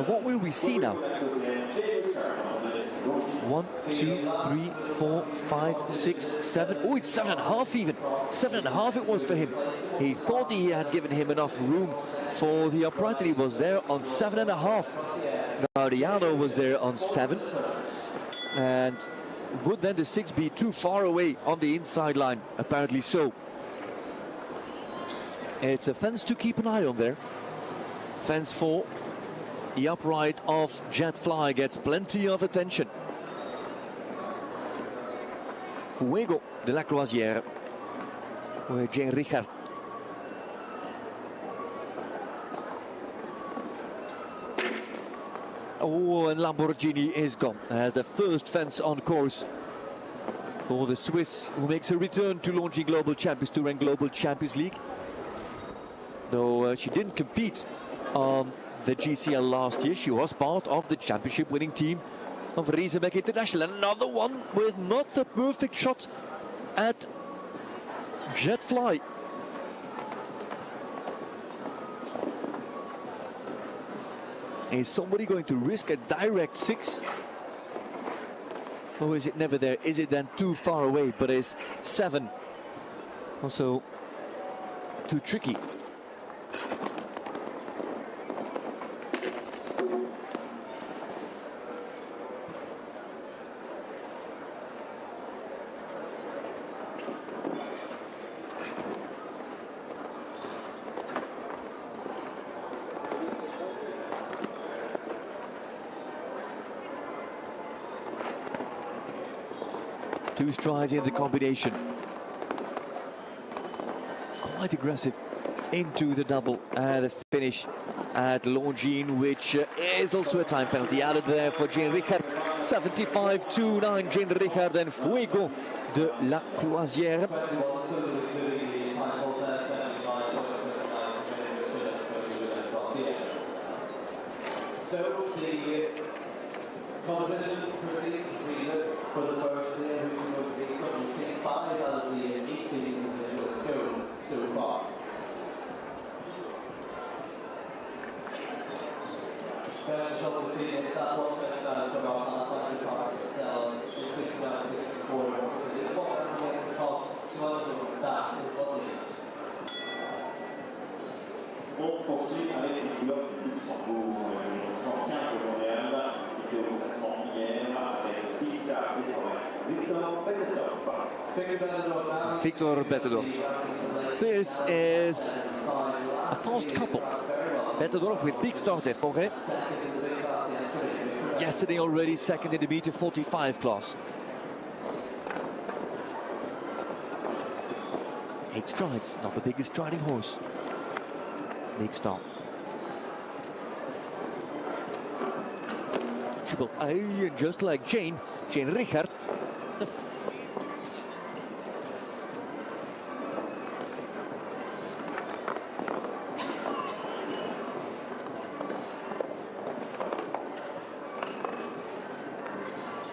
What will we see now? 1, 2, 3, 4, 5, 6, 7. Oh, it's 7.5 even. 7.5 it was for him. He thought he had given him enough room for the upright, and he was there on 7.5. Gaudiano was there on 7. And would then the 6 be too far away on the inside line? Apparently so. It's a fence to keep an eye on there. Fence 4. The upright of Jet Fly gets plenty of attention. Fuego de la Croisière with Jane Richard. Oh, and Lamborghini is gone as the first fence on course for the Swiss, who makes a return to launching Global Champions Tour and Global Champions League. Though she didn't compete on the GCL last year, she was part of the championship winning team of Riesenbeck International. Another one with not a perfect shot at Jet Fly. Is somebody going to risk a direct 6? Or is it never there? Is it then too far away? But is 7 also too tricky? Two strides in the combination. Quite aggressive into the double and the finish at Longines, which is also a time penalty added there for Jane Richard. 75-9, Jane Richard and Fuego de la Croisière. So the competition proceeds as we look for the first player who's going to be completing 5 out of the 18 individuals go so far. First shot this evening is that one fence from our half-line Parks GCL in 69-64. So it's what against the top, so other than that is what it is. On poursuit avec les couleurs du Luxembourg, au 15 mondial, qui était au classement hier avec Big Star Victor Bettendorf. This is a fast couple. Bettendorf with Big Star de Forêt. Yesterday already second in the meter 45 class. 8 strides, not the biggest striding horse. Big Star. Triple A, just like Jane Richard.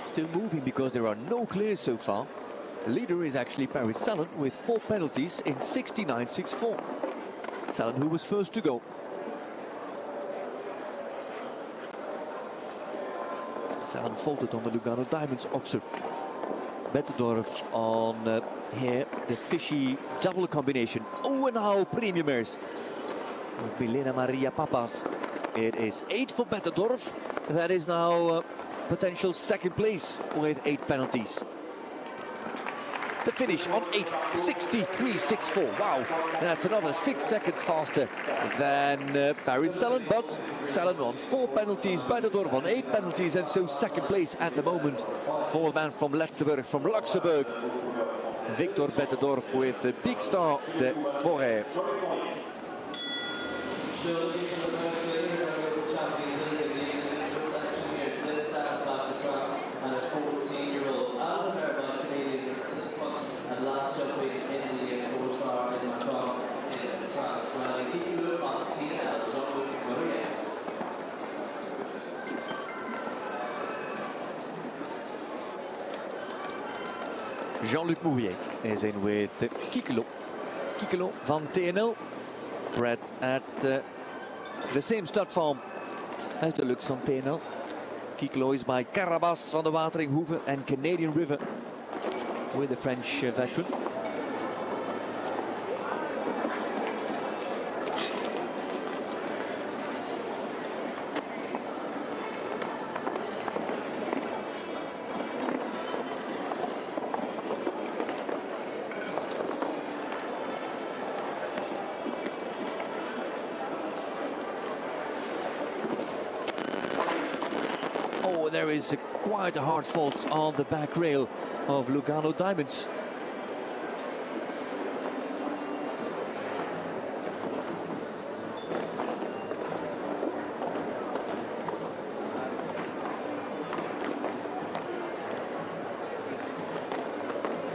Still moving because there are no clears so far. The leader is actually Paris Salon with 4 penalties in 69.64. Salon, who was first to go. Salon faulted on the Lugano Diamonds Oxer. Bettendorf on here, the fishy double combination. Oh, and now Premium Airs with Milena Maria Papas. It is 8 for Bettendorf. That is now potential second place with 8 penalties. The finish on 8, 63.64. Wow, that's another 6 seconds faster than Paris Salon, but Salon on 4 penalties, Bettendorf on 8 penalties, and so second place at the moment for a man from Luxembourg, Victor Bettendorf with the Big Star de Forêt. Jean-Luc Mourier is in with Kikelo. Kikelo van TNL, bred at the same stud farm as the Lux van TNL. Kikelo is by Carabas van de Wateringhoeve and Canadian River with the French veteran. There is quite a hard fault on the back rail of Lugano Diamonds.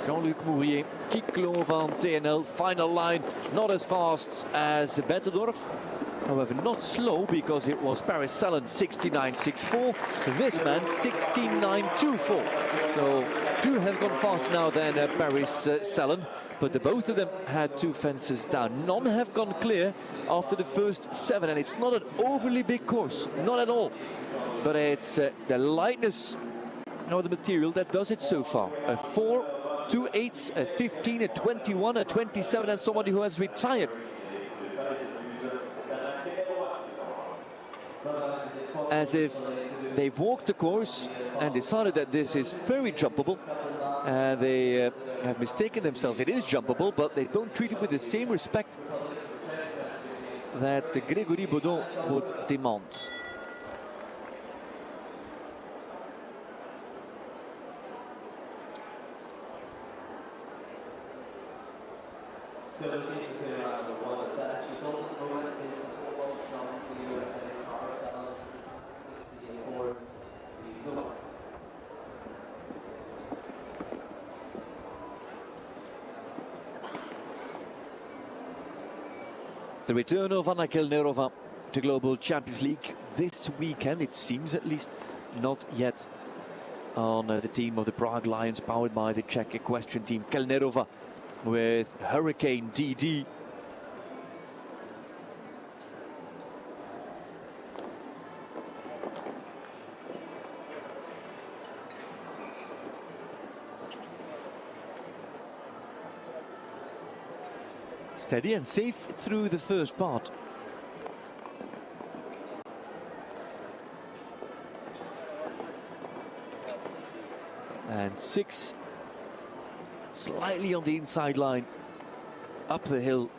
Jean-Luc Mourier, Kikelo van TNL, final line, not as fast as Bettendorf. However, not slow, because it was Paris Sellen 69.64, this man 69.24. So two have gone faster now than Paris Sellen, but the both of them had two fences down. None have gone clear after the first 7, and it's not an overly big course, not at all. But it's the lightness of the material that does it so far. A 4, 2 8s, a 15, a 21, a 27, and somebody who has retired. As if they've walked the course and decided that this is very jumpable. They have mistaken themselves. It is jumpable, but they don't treat it with the same respect that Grégory Baudon would demand. So looking to clear out the one, the best result at the moment is the 4 votes from the USA's Paris Sellen 64. The return of Anna Kelnerova to Global Champions League this weekend, it seems at least, not yet on the team of the Prague Lions, powered by the Czech equestrian team. Kelnerova with Hurricane DD. Steady and safe through the first part. And 6 slightly on the inside line, up the hill.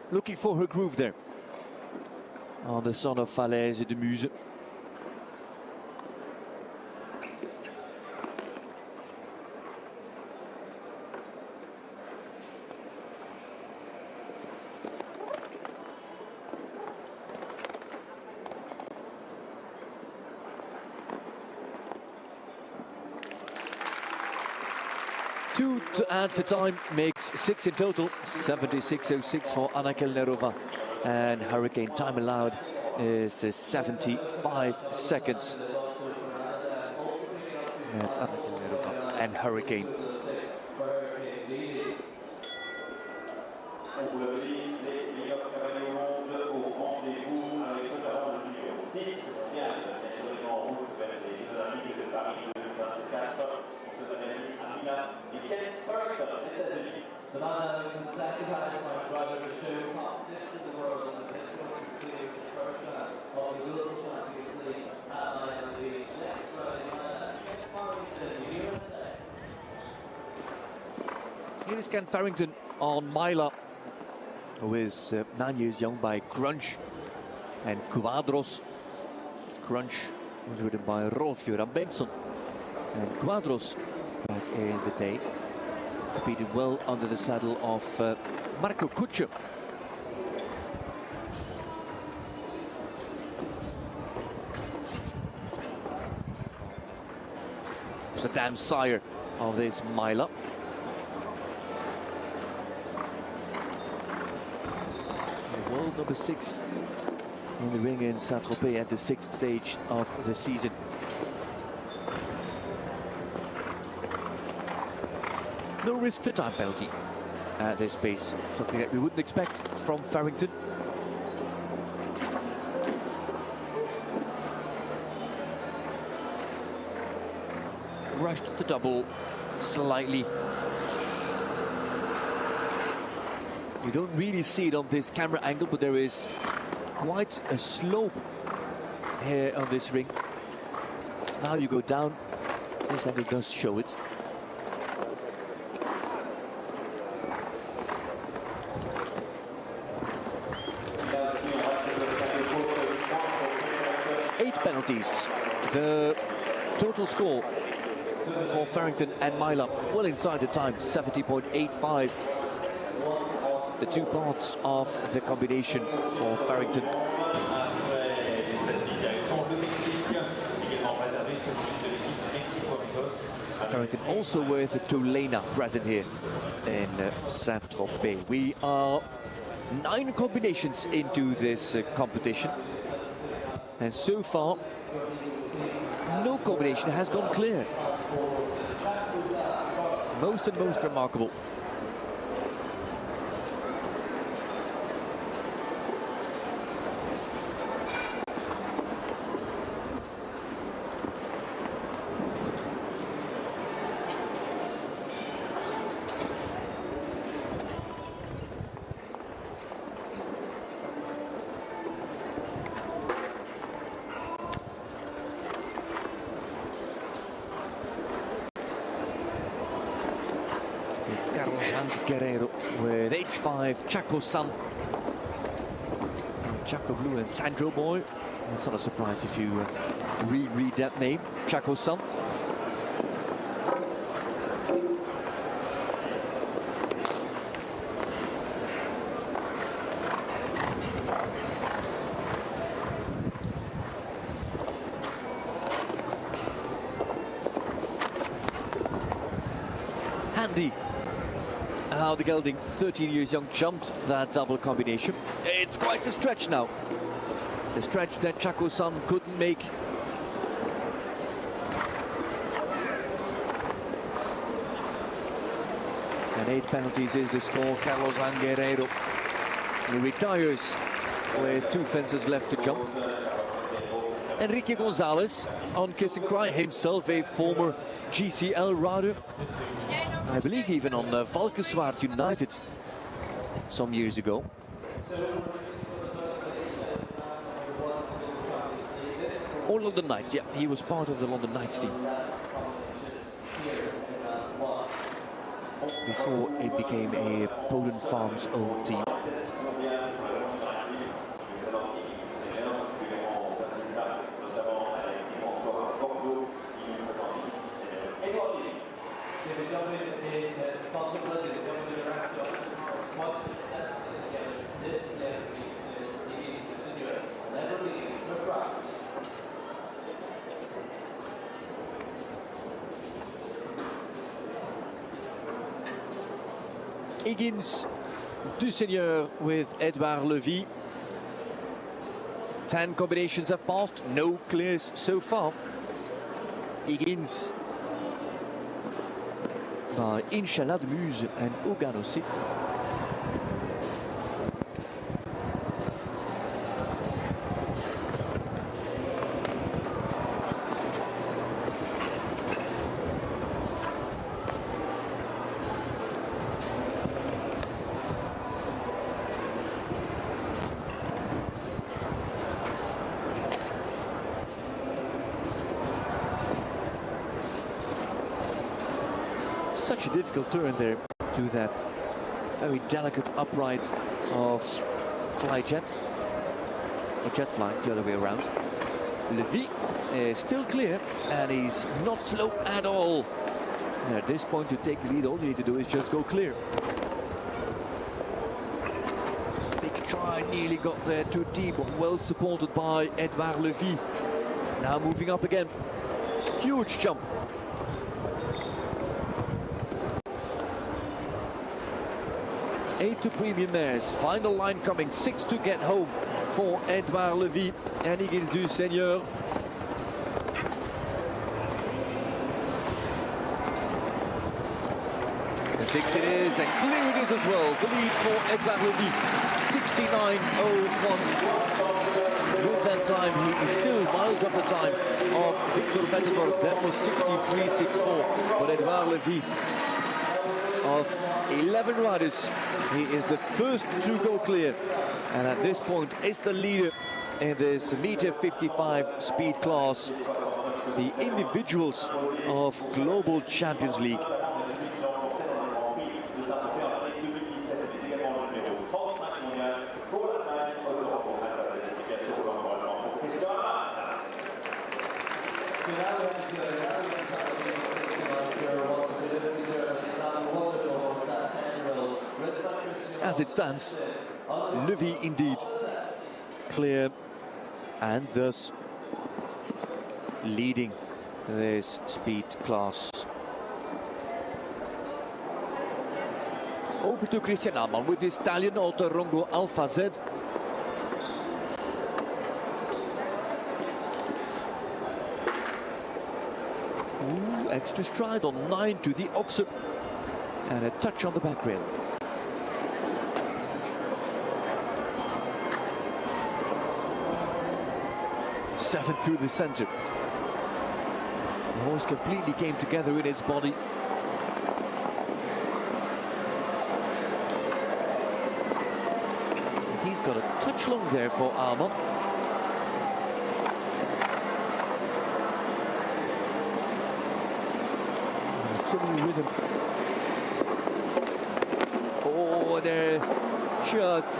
Looking for her groove there on the son of Falaise de Muse. Two to add for time makes 6 in total. 76.06 for Anna Kelnerova, and Hurricane time allowed is 75 seconds. That's Anna Kelnerova and Hurricane. The man is in second highest my brother to show top 6 in the world in the pistol, which is clear the first round of the Global Champions League at Miami Beach. Next Friday, Farrington, USA. Here is Ken Farrington on Myla, who is 9 years young, by Crunch and Quadros. Crunch was ridden by Rolf Göran Bengtsson, and Quadros back in the day competed well under the saddle of Marco Kutscher. Was the dam sire of this Myla. world number 6 in the ring in Tropez at the 6th stage of the season. No risk for time penalty at this pace, something that we wouldn't expect from Farrington. Rushed the double slightly. You don't really see it on this camera angle, but there is quite a slope here on this ring. Now you go down, this angle does show it. Eight penalties. The total score for Farrington and Myla well inside the time, 70.85. The two parts of the combination for Farrington. Farrington also with Tulena present here in Saint-Tropez. We are 9 combinations into this competition, and so far no combination has gone clear. Most remarkable. Guerrero with H5 Chaco-san, Chaco Blue and Sandro Boy. It's not a surprise if you reread that name, Chaco-san. Handy. How the gelding, 13 years young, jumped that double combination. It's quite a stretch now. The stretch that Chaco-san couldn't make. And 8 penalties is the score. Carlos Guerrero. He retires with 2 fences left to jump. Enrique Gonzalez on Kiss and Cry, himself a former GCL rider. I believe even on Valkenswaard United some years ago. Or London Knights, yeah, he was part of the London Knights team before it became a Poland Farms own team. Higgins du Seigneur with Edouard Levy. 10 combinations have passed, no clears so far. Higgins by Inch'Allah de Muse and Ogano Sit. Such a difficult turn there to that very delicate upright of fly jet, or jet fly, the other way around. Levy is still clear and he's not slow at all. And at this point to take the lead, all you need to do is just go clear. Big stride, nearly got there too deep, but well supported by Edouard Levy. Now moving up again. Huge jump. 8 to premium mares. Final line coming, 6 to get home for Edouard Levy and Higgins du Seigneur. And 6 it is, and clear it is as well. The lead for Edouard Levy, 69.01. With that time, he is still miles off the time of Victor Bettendorf. That was 63.64. But Edouard Levy, of 11 riders, he is the first to go clear. And at this point, is the leader in this meter 55 speed class. The individuals of Global Champions League. As it stands, Levy indeed clear and thus leading this speed class. Over to Christian Amann with his stallion Alto Rongo Alpha Z. Ooh, extra stride on 9 to the Oxer and a touch on the back rail. 7 through the center. The horse completely came together in its body. He's got a touch long there for Amann. A similar rhythm. Oh, they're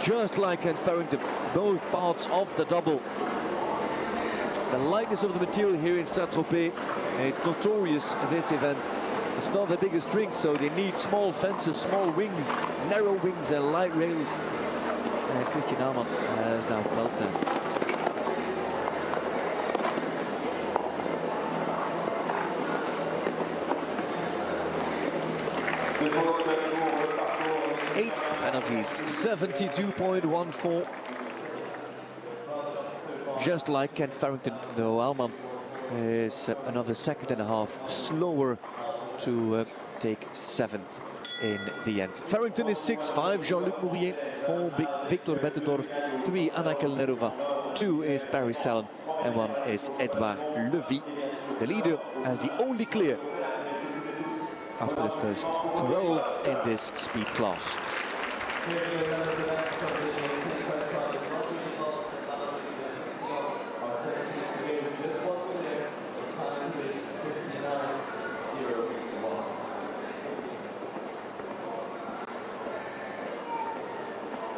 just like Ken Farrington, both parts of the double. The lightness of the material here in Tropez, it's notorious this event. It's not the biggest ring, so they need small fences, small wings, narrow wings and light rails. And Christian Amann has now felt that. Eight penalties, 72.14. Just like Ken Farrington, though, Amann is another second and a half slower to take 7th in the end. Farrington is 6-5, Jean-Luc Mourier, 4 Victor Bettendorf, 3 Anna Kelnerova, 2 is Paris Salon, and 1 is Edouard Levy. The leader has the only clear after the first 12 in this speed class.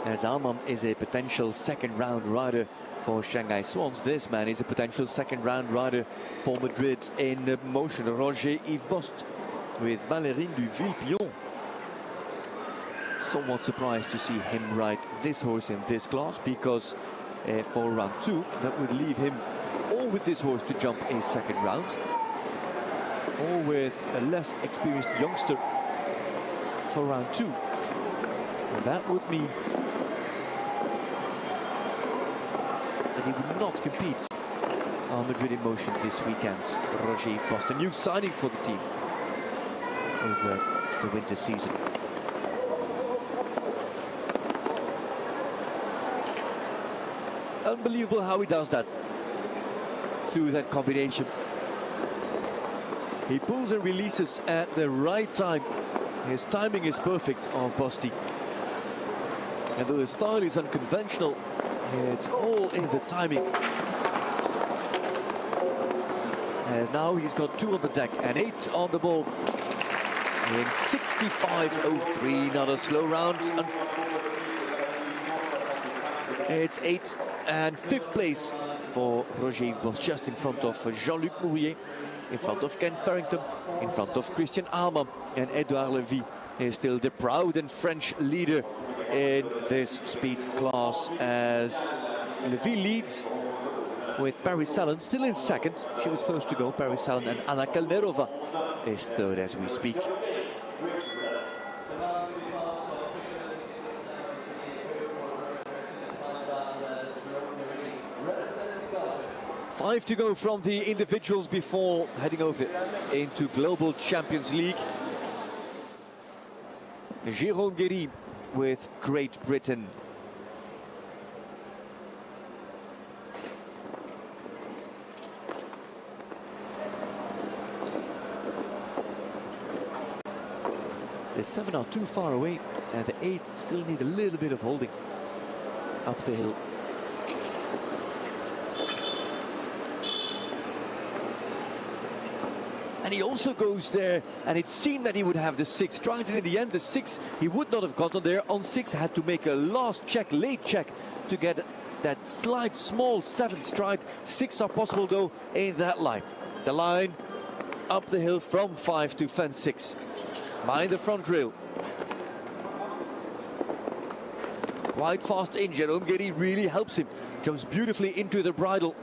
As Amann is a potential second-round rider for Shanghai Swans, this man is a potential second-round rider for Madrid in motion. Roger-Yves Bost with Ballerine du Villepillon. Somewhat surprised to see him ride this horse in this class, because for round 2, that would leave him or with this horse to jump a second round, or with a less experienced youngster for round 2. And that would mean that he would not compete on Madrid in motion this weekend. Roger-Yves Bost, a new signing for the team over the winter season. Unbelievable how he does that through that combination. He pulls and releases at the right time. His timing is perfect on Bosti. And though his style is unconventional, it's all in the timing. As now he's got 2 on the deck and 8 on the ball. In 65.03, not a slow round. It's 8th and 5th place for Roger-Yves Bost, just in front of Jean-Luc Mourier, in front of Ken Farrington, in front of Christian Amann, and Edouard Levy is still the proud and French leader in this speed class, as Levy leads with Paris Salon still in second. She was first to go, Paris Salon, and Anna Kelnerova is third as we speak. 5 to go from the individuals before heading over into Global Champions League. Jérôme Guéry with Great Britain. The 7 are too far away, and the 8 still need a little bit of holding up the hill. And he also goes there, and it seemed that he would have the 6. Tried it in the end, the 6 he would not have gotten there. On 6 had to make a last check, late check, to get that slight small 7th stride. 6 are possible though in that line. The line up the hill from 5 to fence 6. Behind the front rail. Quite fast in, Jérôme Guéry really helps him. Jumps beautifully into the bridle.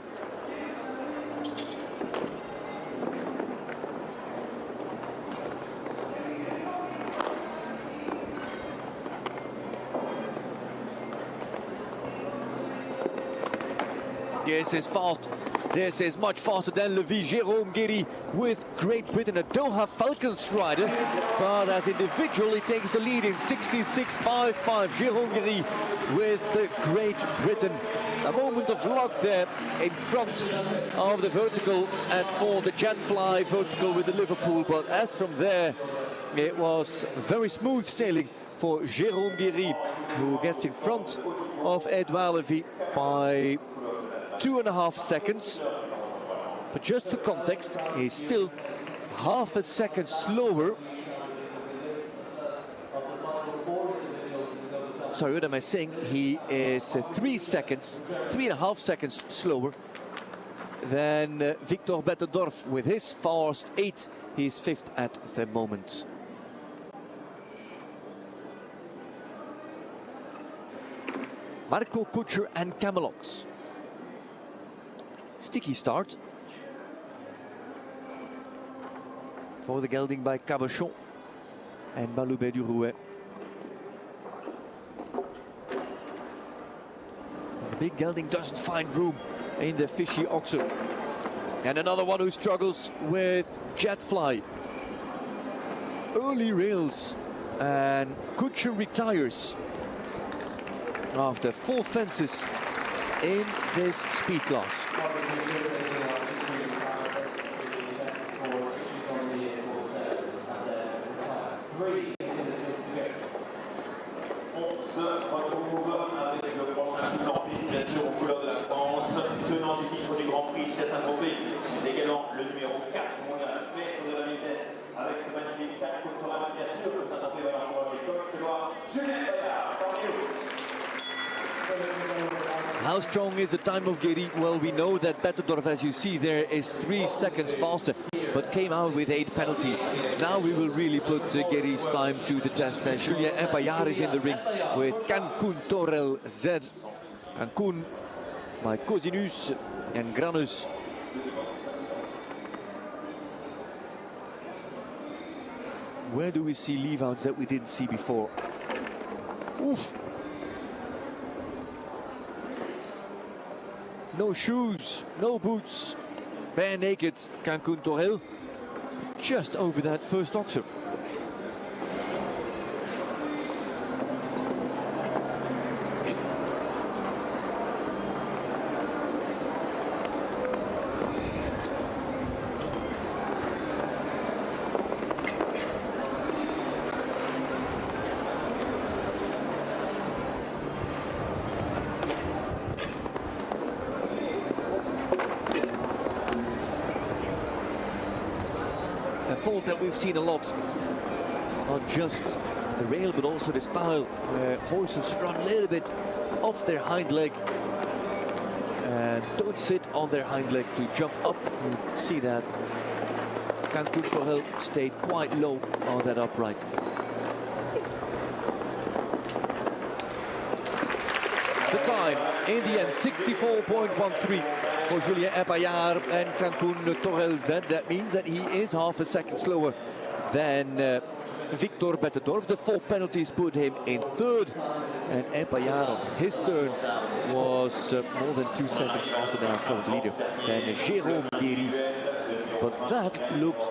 This is fast. This is much faster than Levy. Jérôme Guéry with Great Britain, a Doha Falcons rider, but as individual he takes the lead in 66.55. Jérôme Guéry with the Great Britain. A moment of luck there in front of the vertical and for the jet fly vertical with the Liverpool, but as from there it was very smooth sailing for Jérôme Guéry, who gets in front of Edouard Levy by 2.5 seconds. But just for context, he's still half a second slower. Sorry, what am I saying? He is 3.5 seconds slower than Victor Bettendorf with his fast 8. He's 5th at the moment. Marco Kutscher and Camelox. Sticky start for the gelding by Cabochon and Maloubet du Rouet. The big gelding doesn't find room in the fishy oxer. And another one who struggles with jet fly. Early rails, and Kutscher retires after 4 fences in this speed class. Également le numéro 4, maître de la vitesse, avec ce magnifique tac Contourama, bien sûr que ça s'appelle à l'encourager comme c'est voir Julien Bayard, parmi nous. How strong is the time of Guéry? Well, we know that Bettendorf, as you see there, is 3 seconds faster, but came out with 8 penalties. Now we will really put Guéry's time to the test. And Julien Bayard is in the ring with Cancun Torel Z. Cancun by Cosinus and Granus. Where do we see leave-outs that we didn't see before? Oof. No shoes, no boots, bare naked Cancun Torel, just over that first oxer. Fault that we've seen a lot, not just the rail but also the style where horses run a little bit off their hind leg and don't sit on their hind leg to jump up. You see that Cancun Torel stayed quite low on that upright. The time in the end 64.13 for Julien Bayard and Cancun Torel Z. That means that he is half a second slower than Victor Bettendorf. The 4 penalties put him in 3rd, and Empayar on his turn was more than 2 seconds faster than our current leader, than Jérôme Guéry. But that looked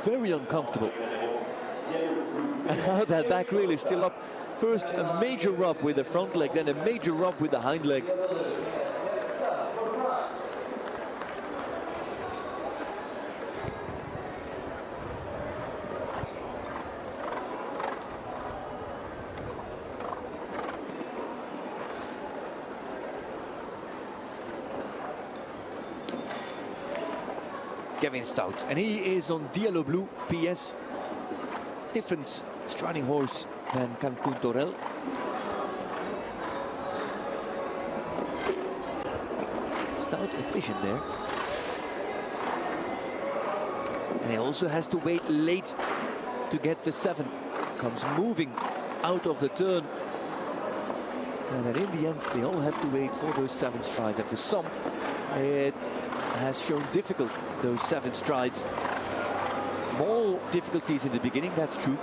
very uncomfortable. And now that back rail is still up. First a major rub with the front leg, then a major rub with the hind leg. Kevin Stout, and he is on Diallo Blue PS. Different striding horse than Cancun Torel. Stout efficient there. And he also has to wait late to get the 7. Comes moving out of the turn. And then in the end, they all have to wait for those 7 strides. And for some, it has shown difficult, those 7 strides. More difficulties in the beginning, that's true.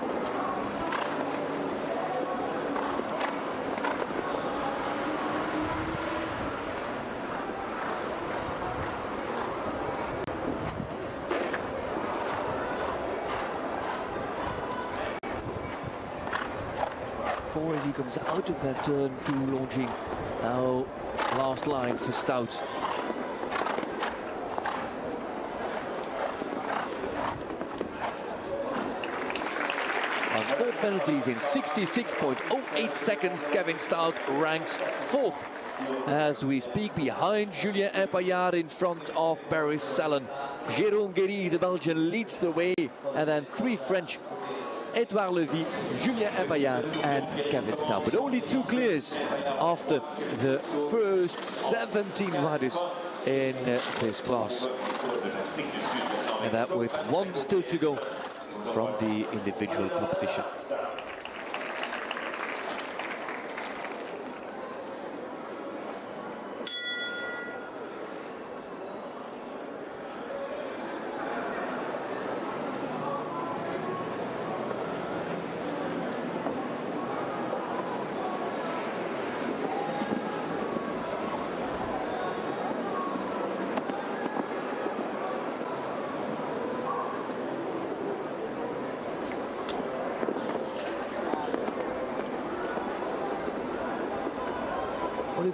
As he comes out of that turn to launching. Now last line for Stout. On 4 penalties in 66.08 seconds, Kevin Stout ranks 4th as we speak, behind Julien Empayar, in front of Paris Salon. Jérôme Guéry, the Belgian, leads the way, and then 3 French: Edouard Levy, Julien Empayar and Kevin Stout. But only 2 clears after the first 17 riders in this class. And that with 1 still to go from the individual competition.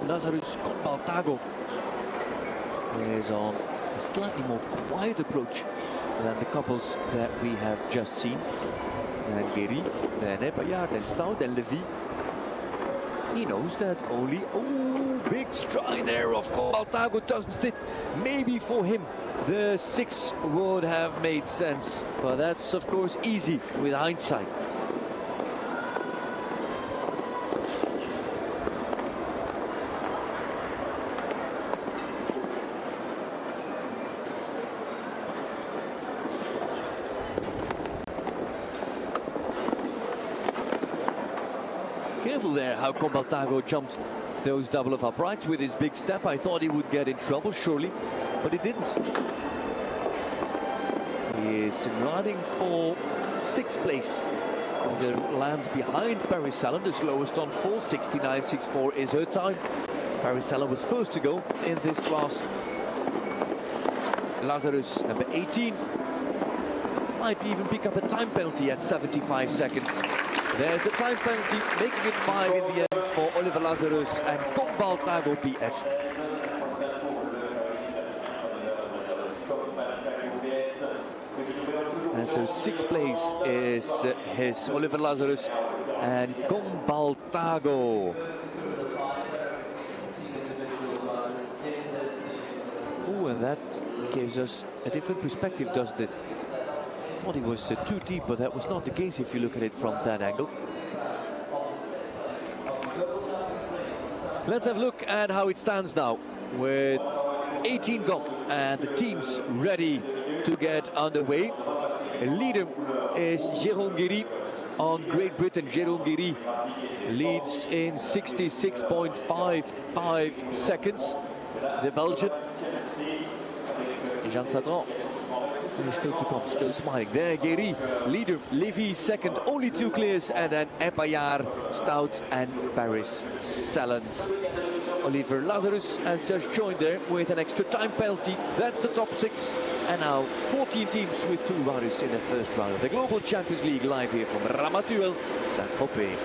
Lazarus Combaltago is on a slightly more quiet approach than the couples that we have just seen. And Guéry, then Empayar, then Stout, then Levy. He knows that only, big stride there of Combaltago doesn't fit. Maybe for him the 6 would have made sense, but that's of course easy with hindsight. Careful there how Combaltago jumped those double of uprights with his big step. I thought he would get in trouble, surely, but he didn't. He is riding for 6th place. The land behind Paris Salon, the slowest on 4, 69.64 is her time. Paris Salon was first to go in this class. Lazarus, number 18, might even pick up a time penalty at 75 seconds. There's the time penalty, making it 5 in the end for Oliver Lazarus and Combaltago PS. And so 6th place is his Oliver Lazarus and Combaltago. Oh, and that gives us a different perspective, doesn't it? I thought he was too deep, but that was not the case if you look at it from that angle. Let's have a look at how it stands now with 18 gone and the teams ready to get underway. Leader is Jérôme Guéry on Great Britain. Jérôme Guéry leads in 66.55 seconds. The Belgian Jean Sadran He's still to come, still smiling. There, Guéry, leader, Lévy second, only 2 clears, and then Epaillard, Stout, and Paris Salons. Oliver Lazarus has just joined there with an extra time penalty. That's the top 6, and now 14 teams with 2 riders in the first round of the Global Champions League, live here from Ramatuelle, Saint-Tropez.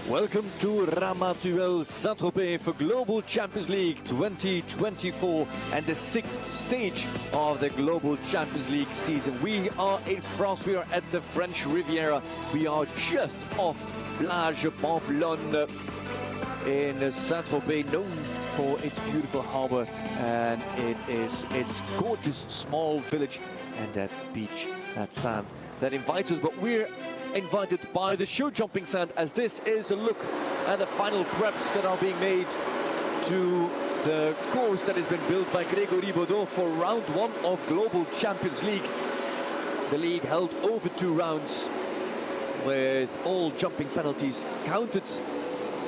Welcome to Ramatuelle Saint-Tropez for Global Champions League 2024 and the 6th stage of the Global Champions League season. We are in France, we are at the French Riviera. We are just off Plage Pamplonne in Saint-Tropez, known for its beautiful harbor and its gorgeous small village and that beach, that sand that invites us. But we're invited by the show jumping sand, as this is a look at the final preps that are being made to the course that has been built by Grégory Baudot for round 1 of Global Champions League. The league held over 2 rounds with all jumping penalties counted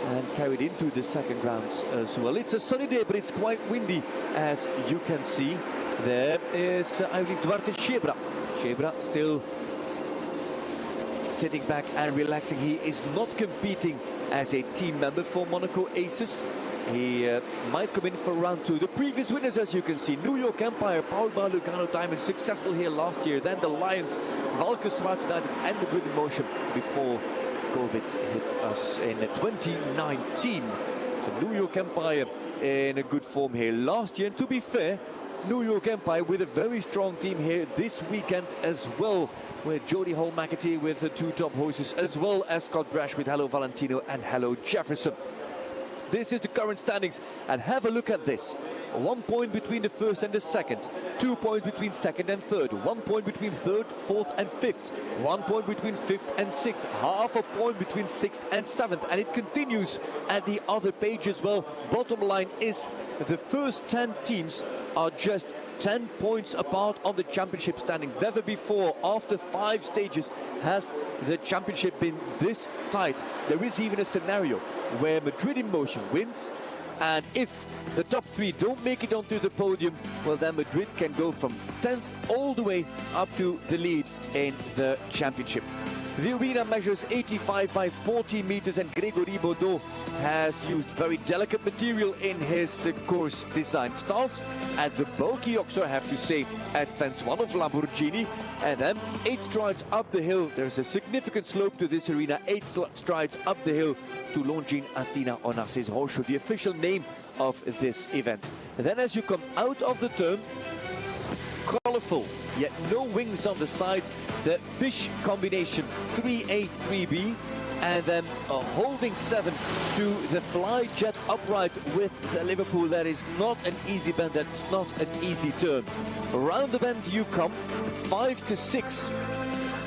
and carried into the second round as well. It's a sunny day, but it's quite windy, as you can see. There is, I believe, Duarte Shebra. Shebra still sitting back and relaxing. He is not competing as a team member for Monaco Aces. He might come in for round 2. The previous winners, as you can see, New York Empire, powered by Lugano Diamond, successful here last year. Then the Lions, Valkenswaard United, and the Madrid in Motion before COVID hit us in 2019. So New York Empire in a good form here last year. And to be fair, New York Empire with a very strong team here this weekend as well, with Jody Hall McAtee with the 2 top horses, as well as Scott Brash with Hello Valentino and Hello Jefferson. This is the current standings, and have a look at this. 1 point between the first and the second, 2 points between second and third, 1 point between third, fourth and fifth, 1 point between fifth and sixth, half a point between sixth and seventh, and it continues at the other page as well. Bottom line is the first 10 teams are just 10 points apart on the championship standings. Never before, after 5 stages, has the championship been this tight. There is even a scenario where Madrid in Motion wins, and if the top 3 don't make it onto the podium, well, then Madrid can go from 10th all the way up to the lead in the championship. The arena measures 85 by 40 meters, and Grégory Baudot has used very delicate material in his course design. Starts at the bulky Oxer, I have to say, at fence 1 of Lamborghini, and then 8 strides up the hill. There's a significant slope to this arena, 8 strides up the hill to Longines Athena on Narcisse Rochaud, the official name of this event. And then as you come out of the turn, colorful, yet no wings on the sides, the fish combination 3A, 3B, and then a holding 7 to the fly jet upright with the Liverpool. That is not an easy bend, that's not an easy turn. Around the bend you come, 5 to 6.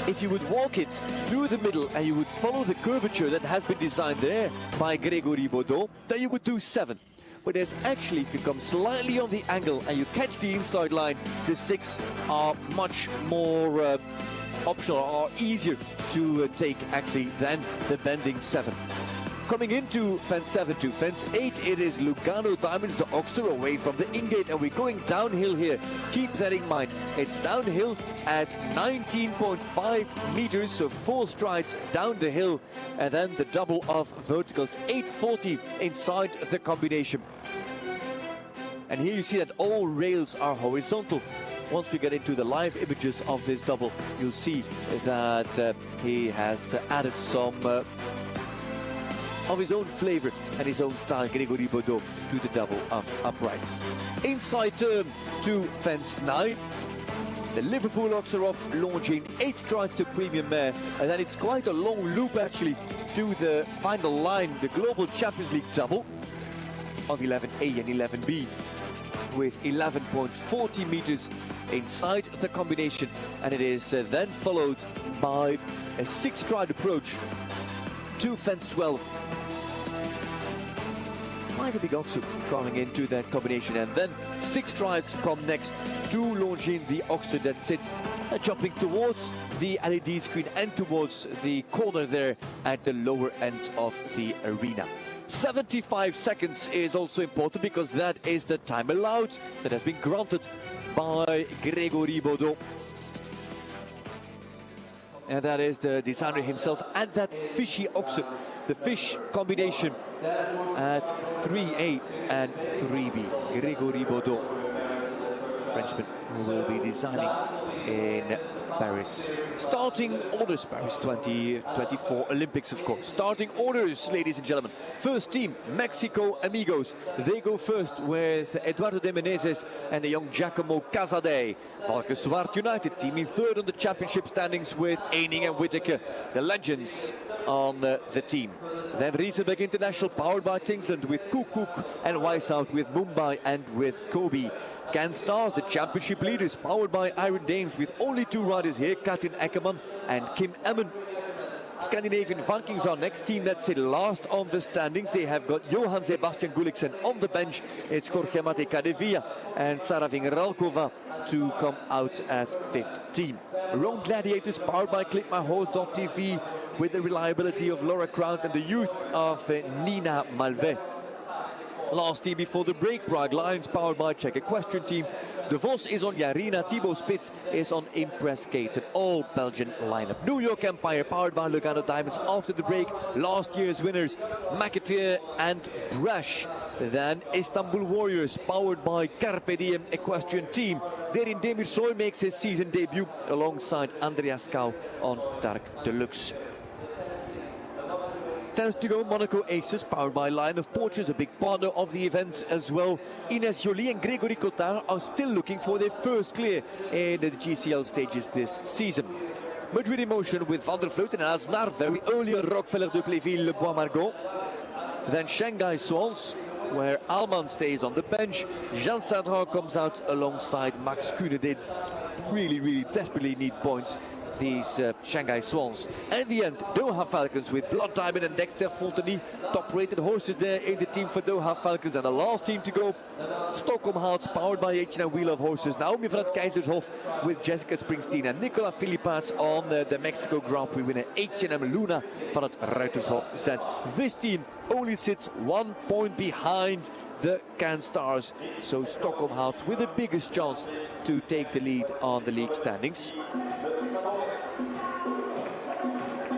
If you would walk it through the middle and you would follow the curvature that has been designed there by Grégory Baudot, then you would do 7. But there's actually, if you come slightly on the angle and you catch the inside line, the 6 are much more optional, or easier to take actually than the bending 7. Coming into fence 7 to fence 8, it is Lugano Diamonds, the Oxer, away from the in-gate, and we're going downhill here. Keep that in mind. It's downhill at 19.5 meters, so 4 strides down the hill, and then the double of verticals, 840 inside the combination. And here you see that all rails are horizontal. Once we get into the live images of this double, you'll see that he has added some of his own flavor and his own style, Grégory Baudot, to the double of uprights. Inside turn to fence 9. The Liverpool Oxer of Longines, 8 strides to Premium Mare, and then it's quite a long loop actually to the final line, the Global Champions League double of 11A and 11B, with 11.40 meters inside the combination, and it is then followed by a 6-stride approach to fence 12. Quite a big Oxer coming into that combination, and then 6 strides come next to Longines, the Oxer that sits jumping towards the LED screen and towards the corner there at the lower end of the arena. 75 seconds is also important because that is the time allowed that has been granted by Grégory Baudot. And that is the designer himself, and that fishy Oxer, the fish combination at 3A and 3B. Grégory Baudot, Frenchman, who will be designing in Paris. Starting orders, Paris 2024 Olympics, of course. Starting orders, ladies and gentlemen. First team, Mexico Amigos. They go first with Eduardo de Menezes and the young Giacomo Casadei. Valkenswaard United teaming third on the championship standings with Eining and Whittaker, the legends on the team. Then Riesenberg International, powered by Kingsland, with Kukuk, and Weishout with Mumbai and with Kobe. Can Stars, the championship leaders, powered by Iron Dames, with only 2 riders here, Katin Eckermann and Kim Emmen. Scandinavian Vikings are next team that's sit last on the standings. They have got Johan Sebastian Gulliksen on the bench. It's Jorge Mate Cadevilla and Sara Vingeralkova to come out as fifth team. Rome Gladiators, powered by ClickMyHorse.tv, with the reliability of Laura Crown and the youth of Nina Malvet. Last team before the break, Prague Lions, powered by Czech Equestrian Team. De Vos is on Jarina, Thibaut Spitz is on Impress Gates, an all Belgian lineup. New York Empire, powered by Lugano Diamonds after the break. Last year's winners, McAteer and Brash. Then Istanbul Warriors, powered by Carpe Diem Equestrian Team. Derin Demirsoy makes his season debut alongside Andreas Kau on Dark Deluxe. 10th to go, Monaco Aces, powered by Lion of Portugal, a big partner of the event as well. Ines Joly and Gregory Cotard are still looking for their first clear in the GCL stages this season. Madrid Emotion with Van der Vleuten and Aznar very early on Rockefeller de Pléville, Le Bois Margot. Then Shanghai Swans, where Alman stays on the bench. Jean Sadra comes out alongside Max Kuhne. They really desperately need points, these Shanghai Swans. And the end, Doha Falcons with Blood Diamond and Dexter Fontenay, top-rated horses there in the team for Doha Falcons. And the last team to go, Stockholm Hearts, powered by H&M Wheel of Horses. Naomi van het Keizershof with Jessica Springsteen and Nicola Philippaerts on the Mexico Grand Prix winner H&M Luna van het Ruitershof Z. This team only sits 1 point behind the Can Stars, so Stockholm Hearts with the biggest chance to take the lead on the league standings.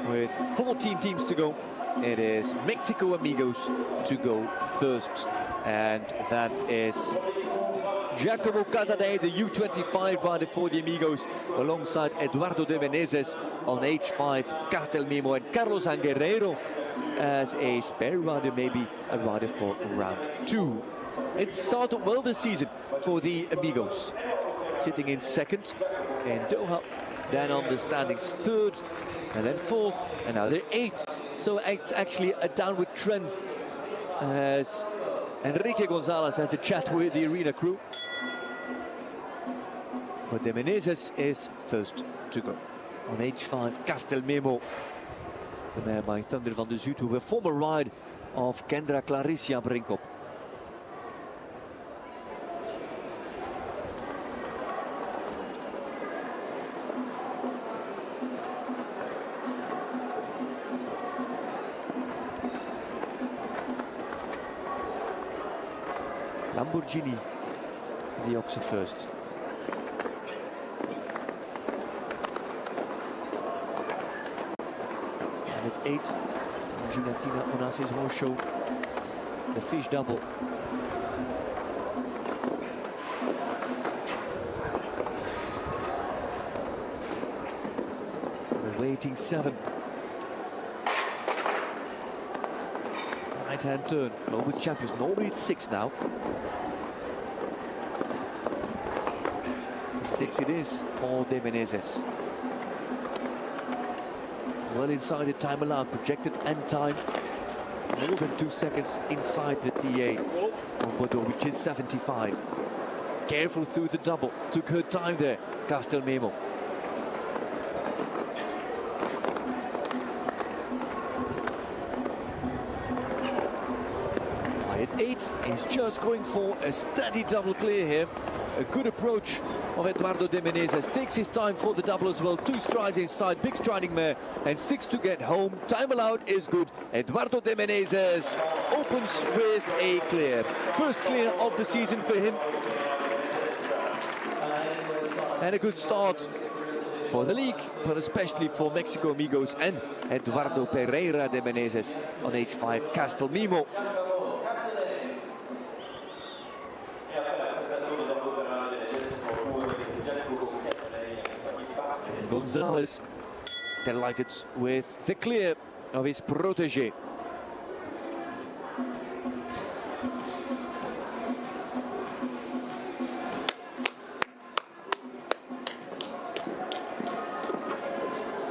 With 14 teams to go, it is Mexico Amigos to go first, and that is Giacomo Casadei, the U25 rider for the Amigos, alongside Eduardo de Menezes on H5, Castelmemo and Carlos Anguerrero as a spare rider, maybe a rider for round 2. It started well this season for the Amigos, sitting in second in Doha, then on the standings third, and then fourth, and now they're eighth. So it's actually a downward trend as Enrique Gonzalez has a chat with the arena crew. But de Menezes is first to go. On H5, Castelmemo, the mare by Thunder van de Zuid, who were former ride of Kendra Clarissa Brinkop. Lamborghini, the Oxer first. And at 8, Ginatina Onassis horse show, the fish double. We're waiting 7. Right-hand turn, global champions. Normally it's 6 now. 6 it is for de Menezes. Well inside the time allowed, projected end time more than 2 seconds inside the TA on Bordeaux, which is 75. Careful through the double, took her time there, Castelmemo. At 8 is just going for a steady double clear here. A good approach of Eduardo de Menezes. Takes his time for the double as well. 2 strides inside, big striding mare, and 6 to get home. Time allowed is good. Eduardo de Menezes opens with a clear. First clear of the season for him. And a good start for the league, but especially for Mexico Amigos and Eduardo Pereira de Menezes on H5, Castelmemo. Gonzalez delighted with the clear of his protege.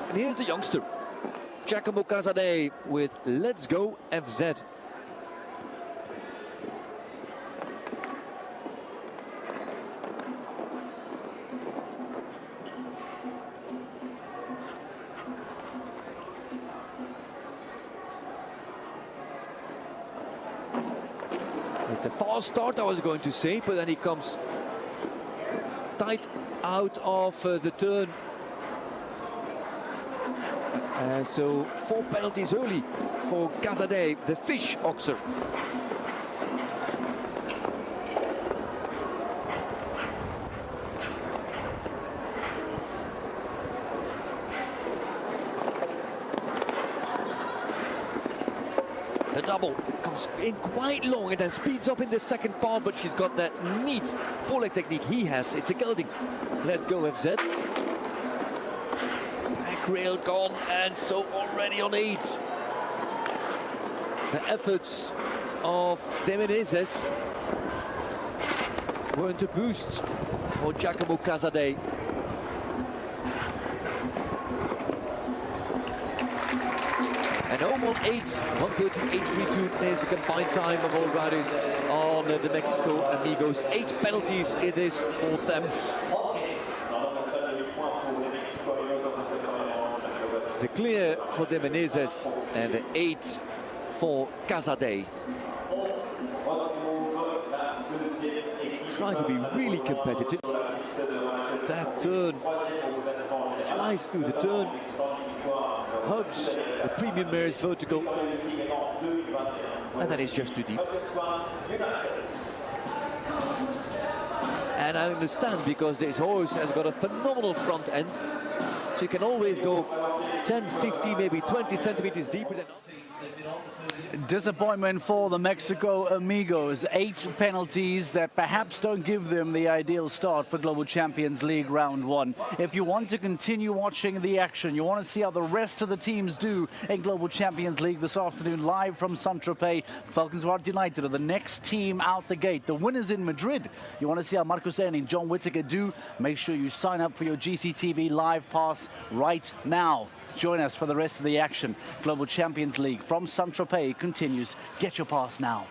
And here's the youngster, Giacomo Casadei with Let's Go FZ. It's a fast start, I was going to say, but then he comes tight out of the turn. So 4 penalties early for Casadei, the fish oxer. The double comes in quite long and then speeds up in the second part, but she's got that neat foreleg technique he has. It's a gelding. Let's go, FZ. Back rail gone, and so already on 8. The efforts of De Menezes weren't a boost for Giacomo Casadei. And Oman 8, 1:38.32 is the combined time of all riders on the Mexico Amigos. 8 penalties it is for them. The clear for De Menezes and the 8 for Casadei. Trying to be really competitive. That turn flies through the turn. Hugs the premium mare's vertical, and then it's just too deep. And I understand, because this horse has got a phenomenal front end, so you can always go 10, 50, maybe 20 centimeters deeper than. Disappointment for the Mexico Amigos. 8 penalties that perhaps don't give them the ideal start for Global Champions League Round 1. If you want to continue watching the action, you want to see how the rest of the teams do in Global Champions League this afternoon, live from Tropez, Falcons Ward United are the next team out the gate. The winners in Madrid. You want to see how Marcus Ehning and John Whittaker do? Make sure you sign up for your GCTV live pass right now. Join us for the rest of the action. Global Champions League from Tropez continues. Get your pass now.